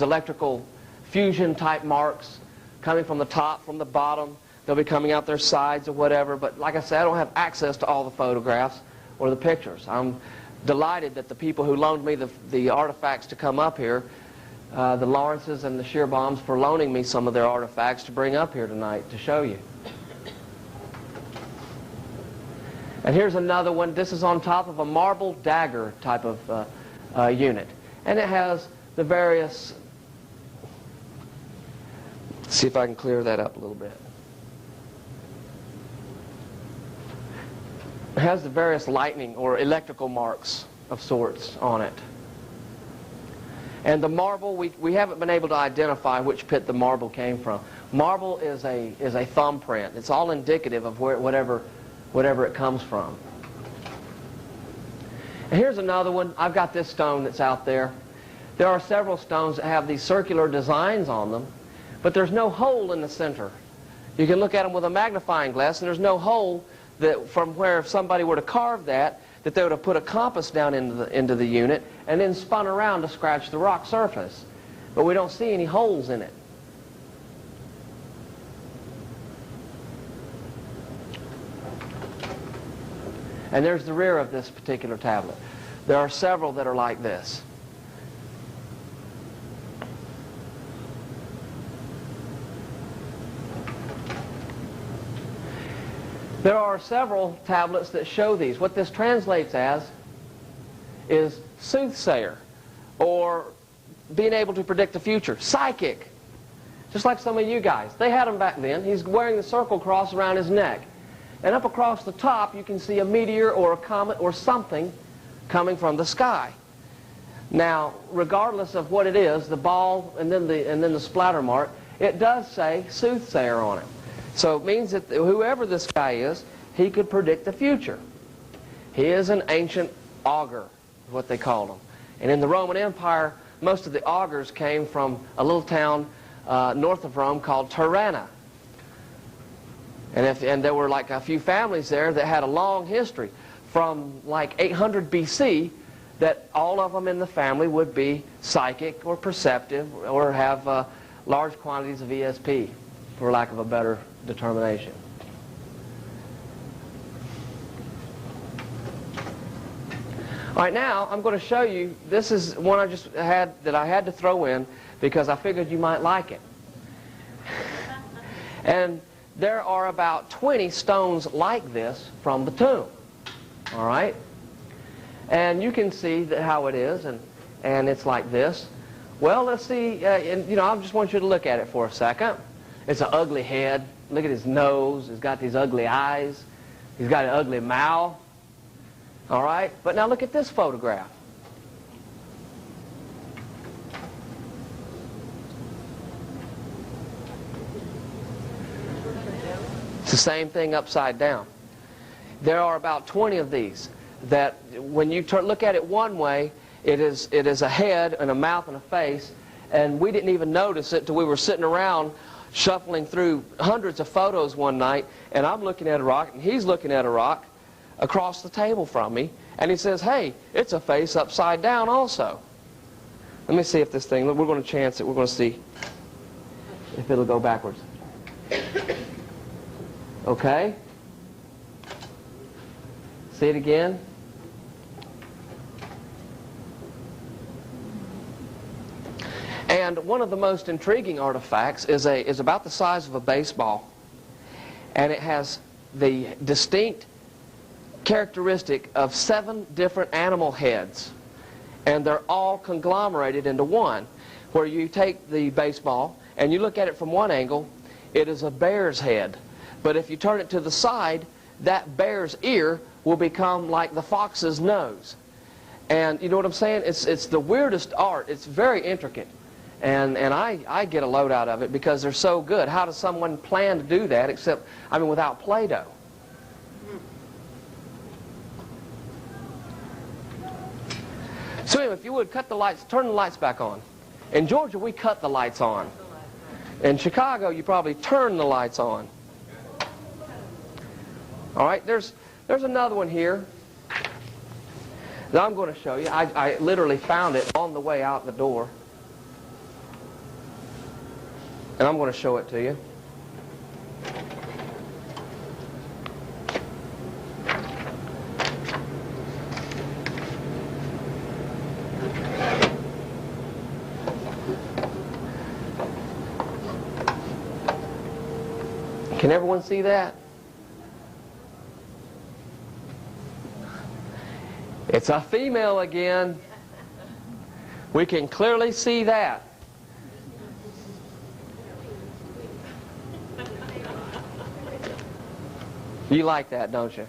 electrical fusion type marks coming from the top, from the bottom. They'll be coming out their sides or whatever. But like I say, I don't have access to all the photographs or the pictures. I'm delighted that the people who loaned me the artifacts to come up here, the Lawrences and the Shearbaums, for loaning me some of their artifacts to bring up here tonight to show you. And here's another one. This is on top of a marble dagger type of unit. And it has the various See if I can clear that up a little bit. It has the various lightning or electrical marks of sorts on it. And the marble, we haven't been able to identify which pit the marble came from. Marble is a thumbprint. It's all indicative of whatever it comes from. And here's another one. I've got this stone that's out there. There are several stones that have these circular designs on them, but there's no hole in the center. You can look at them with a magnifying glass, and there's no hole that from where if somebody were to carve that they would have put a compass down into the unit and then spun around to scratch the rock surface. But we don't see any holes in it. And there's the rear of this particular tablet. There are several that are like this. There are several tablets that show these. What this translates as is soothsayer, or being able to predict the future. Psychic. Just like some of you guys. They had them back then. He's wearing the circle cross around his neck. And up across the top you can see a meteor or a comet or something coming from the sky. Now, regardless of what it is, the ball and then the splatter mark, it does say soothsayer on it. So it means that whoever this guy is, he could predict the future. He is an ancient augur, is what they called him. And in the Roman Empire, most of the augurs came from a little town north of Rome called Tirana. And there were like a few families there that had a long history from like 800 BC that all of them in the family would be psychic or perceptive or have large quantities of ESP, for lack of a better determination. All right, now I'm going to show you, this is one I just had that I had to throw in because I figured you might like it. And there are about 20 stones like this from the tomb. All right? And you can see how it is, and it's like this. Well, let's see, and, you know, I just want you to look at it for a second. It's an ugly head. Look at his nose. He's got these ugly eyes. He's got an ugly mouth. All right? But now look at this photograph. It's the same thing upside down. There are about 20 of these that when you look at it one way, it is a head and a mouth and a face, and we didn't even notice it till we were sitting around shuffling through hundreds of photos one night, and I'm looking at a rock, and he's looking at a rock across the table from me, and he says, hey, it's a face upside down also. Let me see if this thing, we're going to chance it, we're going to see if it'll go backwards. Okay? See it again? And one of the most intriguing artifacts is about the size of a baseball, and it has the distinct characteristic of 7 different animal heads, and they're all conglomerated into one, where you take the baseball and you look at it from one angle, it is a bear's head, but if you turn it to the side, that bear's ear will become like the fox's nose. And you know what I'm saying? It's the weirdest art. It's very intricate. And I get a load out of it because they're so good. How does someone plan to do that except, I mean, without Play-Doh? So anyway, if you would, cut the lights, turn the lights back on. In Georgia, we cut the lights on. In Chicago, you probably turn the lights on. All right, there's another one here that I'm going to show you. I literally found it on the way out the door. And I'm going to show it to you. Can everyone see that? It's a female again. We can clearly see that. You like that, don't you?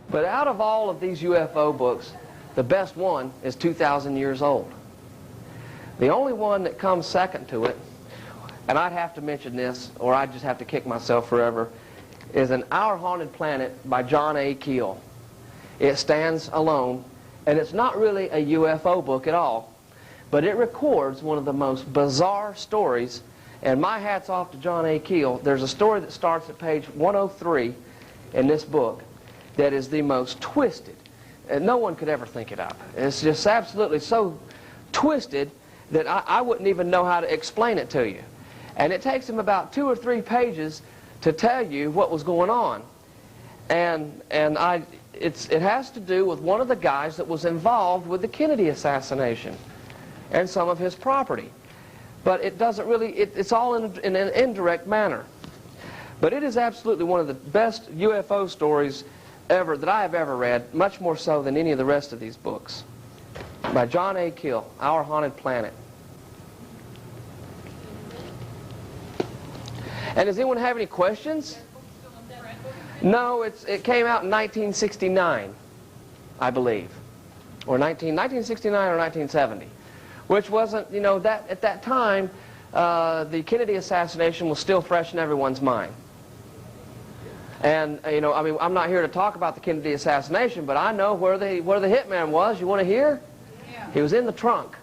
But out of all of these UFO books, the best one is 2,000 years old. The only one that comes second to it, and I'd have to mention this, or I'd just have to kick myself forever, is An Our Haunted Planet by John A. Keel. It stands alone, and it's not really a UFO book at all, but it records one of the most bizarre stories, and my hat's off to John A. Keel. There's a story that starts at page 103 in this book that is the most twisted, and no one could ever think it up. It's just absolutely so twisted that I wouldn't even know how to explain it to you. And it takes him about 2 or 3 pages to tell you what was going on. And it has to do with one of the guys that was involved with the Kennedy assassination and some of his property. But it doesn't really, it's all in an indirect manner. But it is absolutely one of the best UFO stories ever that I have ever read, much more so than any of the rest of these books. By John A. Keel, Our Haunted Planet. And does anyone have any questions? No, it came out in 1969, I believe. Or 1969 or 1970. Which wasn't, you know, that at that time, the Kennedy assassination was still fresh in everyone's mind. And, you know, I mean, I'm not here to talk about the Kennedy assassination, but I know where the hitman was. You want to hear? Yeah. He was in the trunk.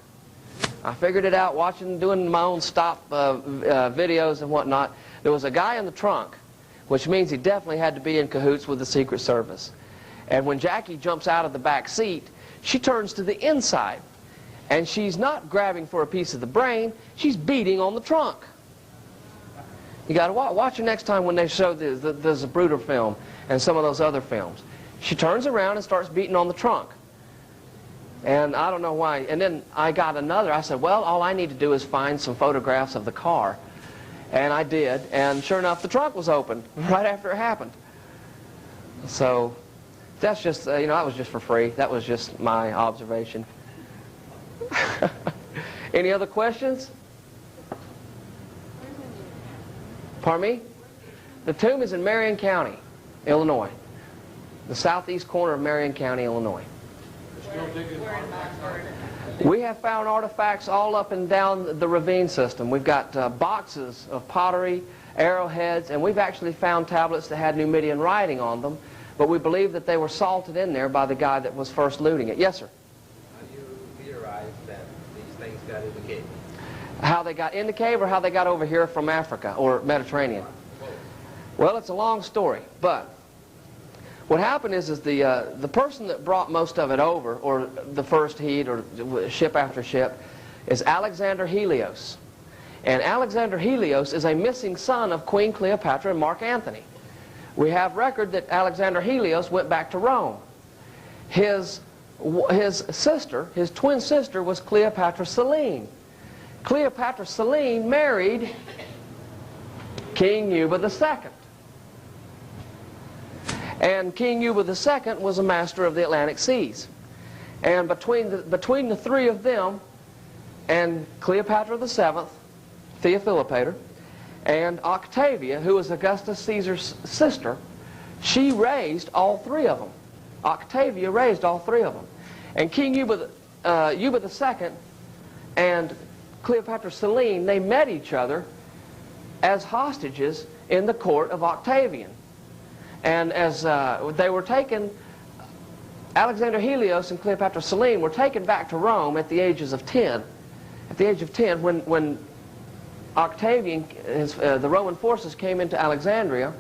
I figured it out doing my own stop videos and whatnot. There was a guy in the trunk, which means he definitely had to be in cahoots with the Secret Service. And when Jackie jumps out of the back seat, she turns to the inside. And she's not grabbing for a piece of the brain, she's beating on the trunk. You got to watch it next time when they show the Zapruder film and some of those other films. She turns around and starts beating on the trunk. And I don't know why. And then I got another. I said, well, all I need to do is find some photographs of the car. And I did. And sure enough, the trunk was open right after it happened. So that's just, you know, that was just for free. That was just my observation. Any other questions? Pardon me? The tomb is in Marion County, Illinois. The southeast corner of Marion County, Illinois. We have found artifacts all up and down the ravine system. We've got boxes of pottery, arrowheads, and we've actually found tablets that had Numidian writing on them, but we believe that they were salted in there by the guy that was first looting it. Yes, sir? How do you theorize that these things got in the cave? How they got in the cave or how they got over here from Africa or Mediterranean? Well, it's a long story, but what happened is the person that brought most of it over, or the first heat, or ship after ship, is Alexander Helios. And Alexander Helios is a missing son of Queen Cleopatra and Mark Antony. We have record that Alexander Helios went back to Rome. His sister, his twin sister, was Cleopatra Selene. Cleopatra Selene married King Juba II. And King Juba II was a master of the Atlantic seas. And between the three of them and Cleopatra VII, Theophilopator, and Octavia, who was Augustus Caesar's sister, she raised all 3 of them. Octavia raised all 3 of them. And King Juba II and Cleopatra Selene, they met each other as hostages in the court of Octavian. And as they were taken, Alexander Helios and Cleopatra Selene were taken back to Rome at the ages of 10. At the age of 10, when Octavian, the Roman forces came into Alexandria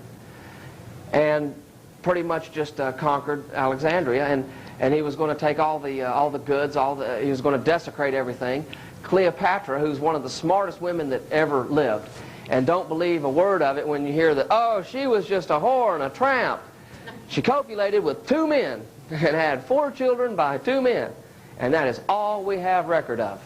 and pretty much just conquered Alexandria, and he was going to take all the goods, he was going to desecrate everything. Cleopatra, who's one of the smartest women that ever lived, and don't believe a word of it when you hear that, oh, she was just a whore and a tramp. She copulated with 2 men and had 4 children by 2 men. And that is all we have record of.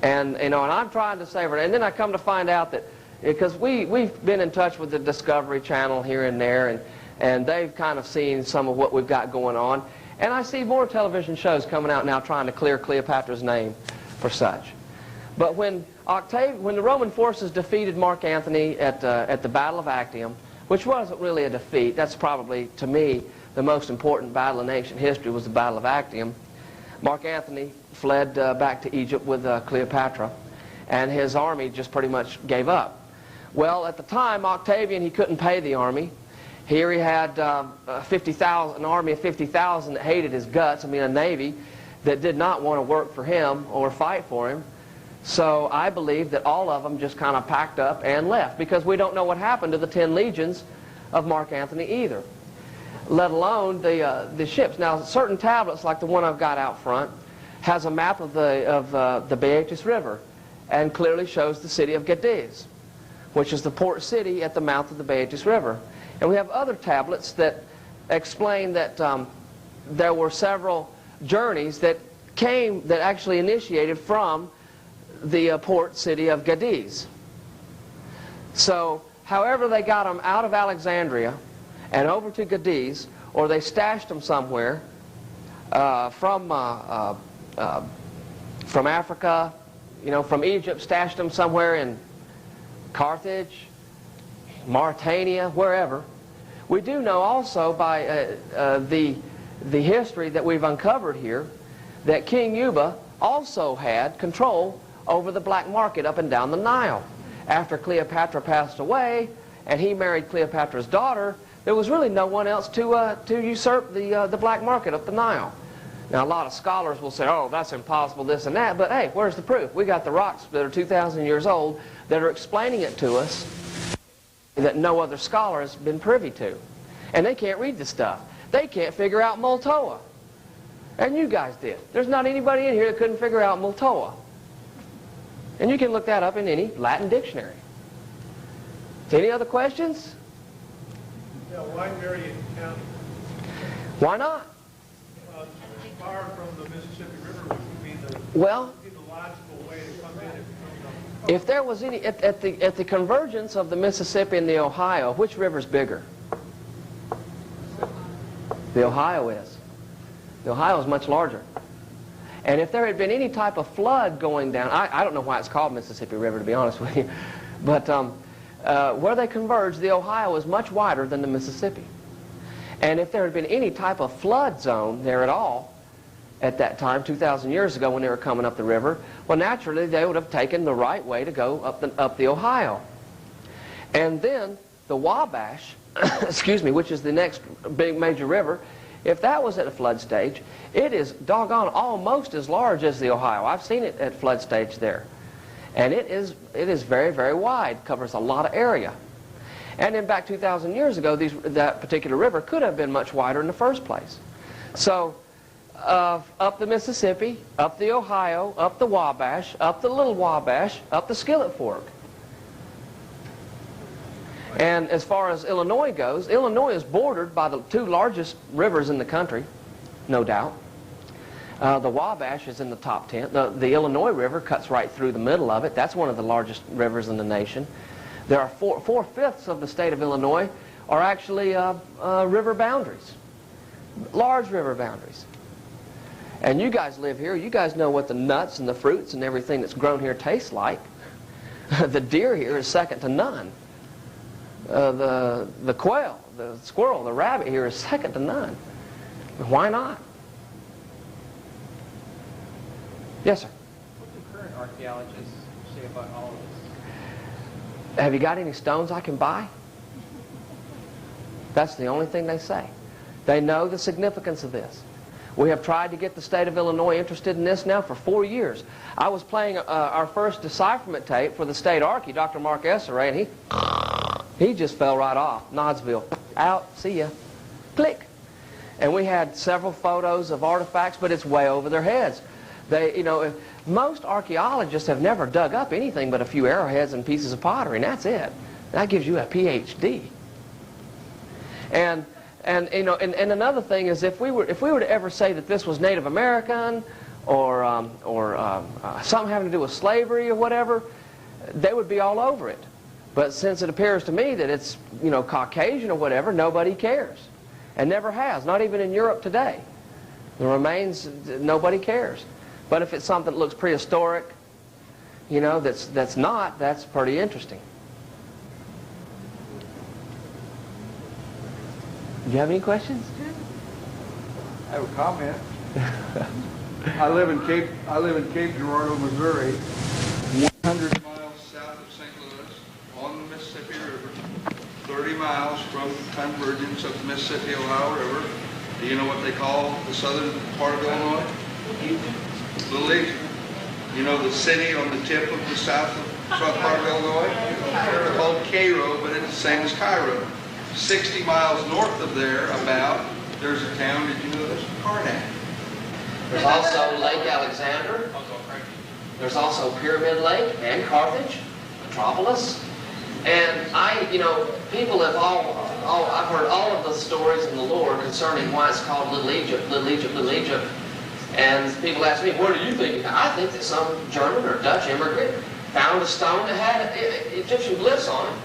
And, you know, and I'm trying to save her. And then I come to find out that, because we've been in touch with the Discovery Channel here and there, and they've kind of seen some of what we've got going on. And I see more television shows coming out now trying to clear Cleopatra's name for such. But when the Roman forces defeated Mark Antony at the Battle of Actium, which wasn't really a defeat, that's probably, to me, the most important battle in ancient history was the Battle of Actium. Mark Antony fled back to Egypt with Cleopatra, and his army just pretty much gave up. Well, at the time, Octavian, he couldn't pay the army. Here he had an army of 50,000 that hated his guts, a navy that did not want to work for him or fight for him. So I believe that all of them just kind of packed up and left, because we don't know what happened to the 10 legions of Mark Antony either, let alone the ships. Now, certain tablets, like the one I've got out front, has a map of the E.B.E.s River and clearly shows the city of E.B.E.s, which is the port city at the mouth of the E.B.E.s River. And we have other tablets that explain that there were several journeys that actually initiated from the port city of E.B.E.s. So, however they got them out of Alexandria and over to E.B.E.s, or they stashed them somewhere from Africa, from Egypt, stashed them somewhere in Carthage, Mauritania, wherever. We do know also by the history that we've uncovered here that King Juba also had control over the black market up and down the Nile. After Cleopatra passed away and he married Cleopatra's daughter, there was really no one else to usurp the black market up the Nile. Now, a lot of scholars will say, oh, that's impossible, this and that, but hey, where's the proof? We got the rocks that are 2,000 years old that are explaining it to us that no other scholar has been privy to. And they can't read the stuff. They can't figure out Multoa. And you guys did. There's not anybody in here that couldn't figure out Multoa. And you can look that up in any Latin dictionary. Any other questions? Yeah, why Marion County? Why not? Far from the Mississippi River, which would be the logical way to come in if it comes up. If there was any, at the convergence of the Mississippi and the Ohio, which river's bigger? The Ohio is. The Ohio is much larger. And if there had been any type of flood going down, I don't know why it's called Mississippi River, to be honest with you, but where they converge, the Ohio is much wider than the Mississippi. And if there had been any type of flood zone there at all, at that time, 2,000 years ago when they were coming up the river, well, naturally, they would have taken the right way to go up the Ohio. And then the Wabash, excuse me, which is the next big major river, if that was at a flood stage, it is doggone almost as large as the Ohio. I've seen it at flood stage there. And it is very, very wide, covers a lot of area. And then back 2,000 years ago, that particular river could have been much wider in the first place. So, up the Mississippi, up the Ohio, up the Wabash, up the Little Wabash, up the Skillet Fork. And as far as Illinois goes, Illinois is bordered by the two largest rivers in the country, no doubt. The Wabash is in the top 10. The Illinois River cuts right through the middle of it. That's one of the largest rivers in the nation. There are 4/5 of the state of Illinois are actually river boundaries, large river boundaries. And you guys live here. You guys know what the nuts and the fruits and everything that's grown here tastes like. The deer here is second to none. The quail, the squirrel, the rabbit here is second to none. Why not? Yes, sir. What do current archaeologists say about all of this? Have you got any stones I can buy? That's the only thing they say. They know the significance of this. We have tried to get the state of Illinois interested in this now for 4 years. I was playing our first decipherment tape for the state archie, Dr. Mark Esseray, and he just fell right off. Nodsville, out, see ya, click. And we had several photos of artifacts, but it's way over their heads. Most archaeologists have never dug up anything but a few arrowheads and pieces of pottery, and that's it. That gives you a PhD. And another thing is, if we were to ever say that this was Native American or something having to do with slavery or whatever, they would be all over it. But since it appears to me that it's Caucasian or whatever, nobody cares, and never has. Not even in Europe today. The remains, nobody cares. But if it's something that looks prehistoric, you know, that's not, that's pretty interesting. Do you have any questions? I have a comment. I live in Cape Girardeau, Missouri, 100 miles south of St. Louis on the Mississippi River, 30 miles from convergence of the Mississippi Ohio River. Do you know what they call the southern part of Illinois? Little Egypt. You know the city on the tip of the south part of Illinois? It's called Cairo, but it's the same as Cairo. 60 miles north of there, about, there's a town, did you know this? Karnak. There's also Lake Alexander. There's also Pyramid Lake and Carthage, Metropolis. And people have I've heard all of the stories in the lore concerning why it's called Little Egypt, Little Egypt, Little Egypt. And people ask me, what do you think? I think that some German or Dutch immigrant found a stone that had Egyptian glyphs on it.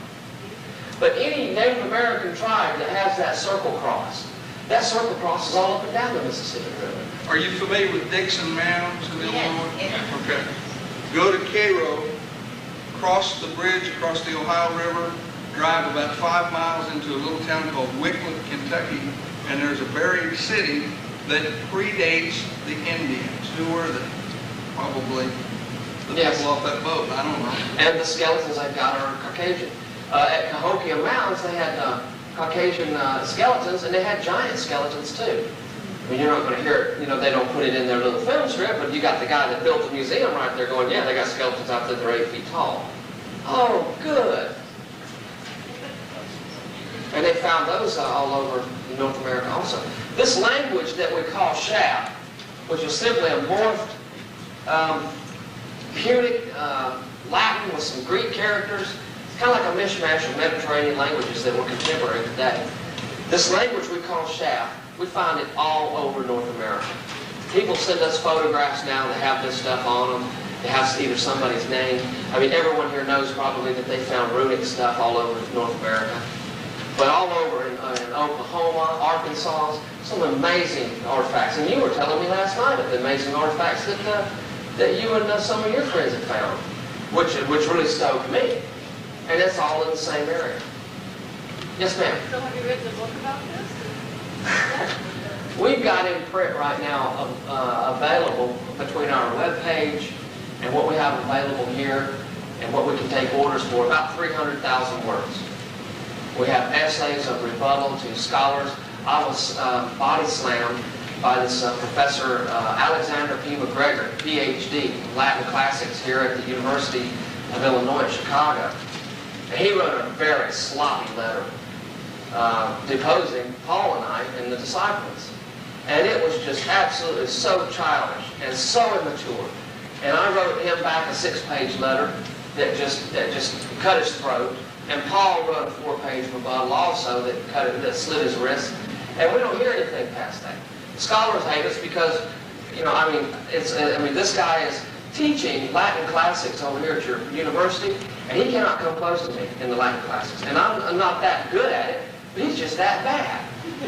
But any Native American tribe that has that circle cross, that circle cross is all up and down the Mississippi River. Are you familiar with Dixon Mounds in Illinois? Yes. Okay. Go to Cairo, cross the bridge across the Ohio River, drive about 5 miles into a little town called Wickliffe, Kentucky, and there's a buried city that predates the Indians. Who were they? Probably the people off that boat. I don't know. And the skeletons they've got are Caucasian. At Cahokia Mounds, they had Caucasian skeletons, and they had giant skeletons too. I mean, you're not going to hear it, they don't put it in their little film strip, but you got the guy that built the museum right there going, yeah, they got skeletons out there that are 8 feet tall. Oh, good. And they found those all over North America also. This language that we call Shap, which is simply a morphed Punic Latin with some Greek characters, it's kind of like a mishmash of Mediterranean languages that were contemporary today. This language we call Shap, we find it all over North America. People send us photographs now that have this stuff on them. They have either somebody's name. I mean, everyone here knows probably that they found runic stuff all over North America. But all over in Oklahoma, Arkansas, some amazing artifacts. And you were telling me last night of the amazing artifacts that you and some of your friends have found, which really stoked me. And it's all in the same area. Yes, ma'am? So have you written a book about this? We've got in print right now available between our webpage and what we have available here and what we can take orders for, about 300,000 words. We have essays of rebuttal to scholars. I was body slammed by this professor, Alexander P. McGregor, PhD, Latin Classics here at the University of Illinois, Chicago. And he wrote a very sloppy letter deposing Paul and I in the decipherments. And it was just absolutely so childish and so immature. And I wrote him back a 6-page letter that just cut his throat. And Paul wrote a 4-page rebuttal also that slit his wrist. And we don't hear anything past that. Scholars hate us because, this guy is teaching Latin classics over here at your university, and he cannot come close to me in the Latin classics. And I'm not that good at it, but he's just that bad.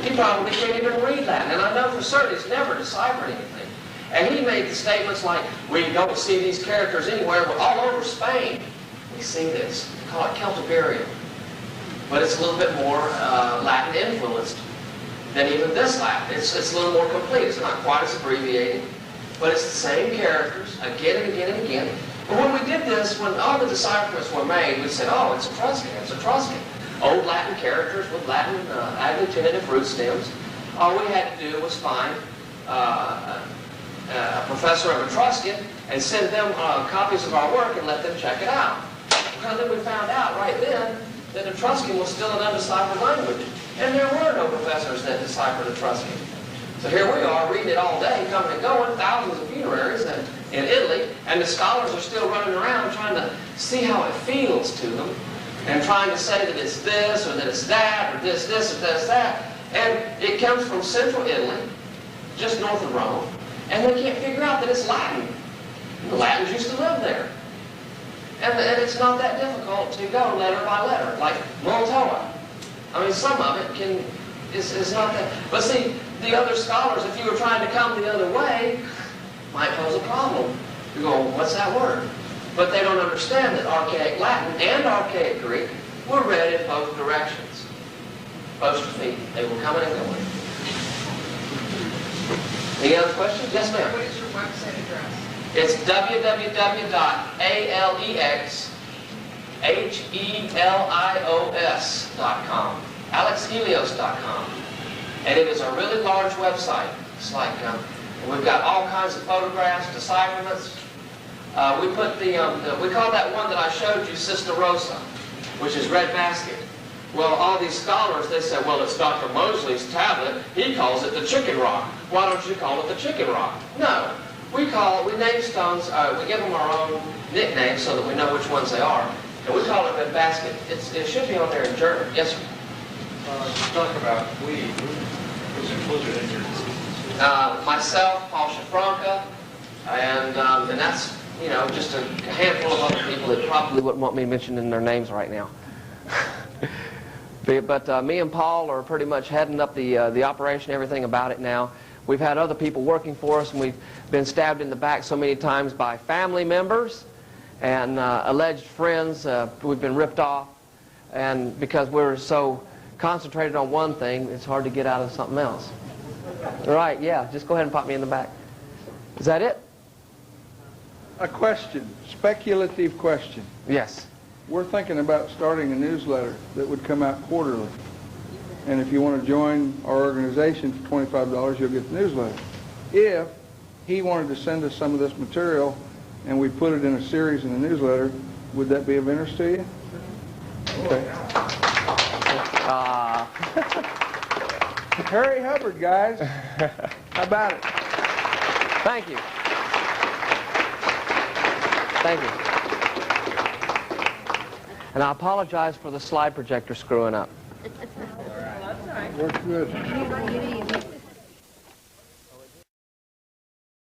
He probably can't even read Latin. And I know for certain he's never deciphered anything. And he made the statements like, we don't see these characters anywhere, but all over Spain we see this. We call it Celtiberium. But it's a little bit more Latin influenced than even this Latin. It's a little more complete. It's not quite as abbreviated, but it's the same characters again and again and again. But when we did this, when all the decipherments were made, we said, oh, it's Etruscan, it's Etruscan. Old Latin characters with Latin agglutinative root stems. All we had to do was find a professor of Etruscan and send them copies of our work and let them check it out. And then we found out right then that Etruscan was still an undeciphered language. And there were no professors that deciphered Etruscan. So here we are reading it all day, coming and going, thousands of funeraries in Italy, and the scholars are still running around trying to see how it feels to them, and trying to say that it's this, or that it's that, or this, or this, that. And it comes from central Italy, just north of Rome, and they can't figure out that it's Latin. The Latins used to live there. And it's not that difficult to go letter by letter, like Multoa. I mean, some of it is not that. But see, the other scholars, if you were trying to come the other way, might pose a problem. You go, what's that word? But they don't understand that archaic Latin and archaic Greek were read in both directions. Apostrophe, they were coming and going. Any other questions? Yes, ma'am. What is your website address? It's www.alexhelios.com, alexhelios.com. And it is a really large website. It's like, we've got all kinds of photographs, decipherments. We put we call that one that I showed you Cista Rosa, which is red basket. Well, all these scholars, they say, well, it's Dr. Mosley's tablet. He calls it the chicken rock. Why don't you call it the chicken rock? No. We name stones, we give them our own nicknames so that we know which ones they are. And we call it red basket. It should be on there in German. Yes, sir? Talk about who's included in your Myself, Paul Shafranca, and that's, just a handful of other people that probably wouldn't want me mentioning their names right now. But me and Paul are pretty much heading up the operation, everything about it now. We've had other people working for us, and we've been stabbed in the back so many times by family members and alleged friends. We've been ripped off, and because we're so concentrated on one thing, it's hard to get out of something else. Right, yeah, just go ahead and pop me in the back. Is that it? A question, speculative question. Yes. We're thinking about starting a newsletter that would come out quarterly. And if you want to join our organization for $25, you'll get the newsletter. If he wanted to send us some of this material and we put it in a series in the newsletter, would that be of interest to you? Okay. Harry Hubbard, guys. How about it? Thank you. Thank you. And I apologize for the slide projector screwing up. Works good.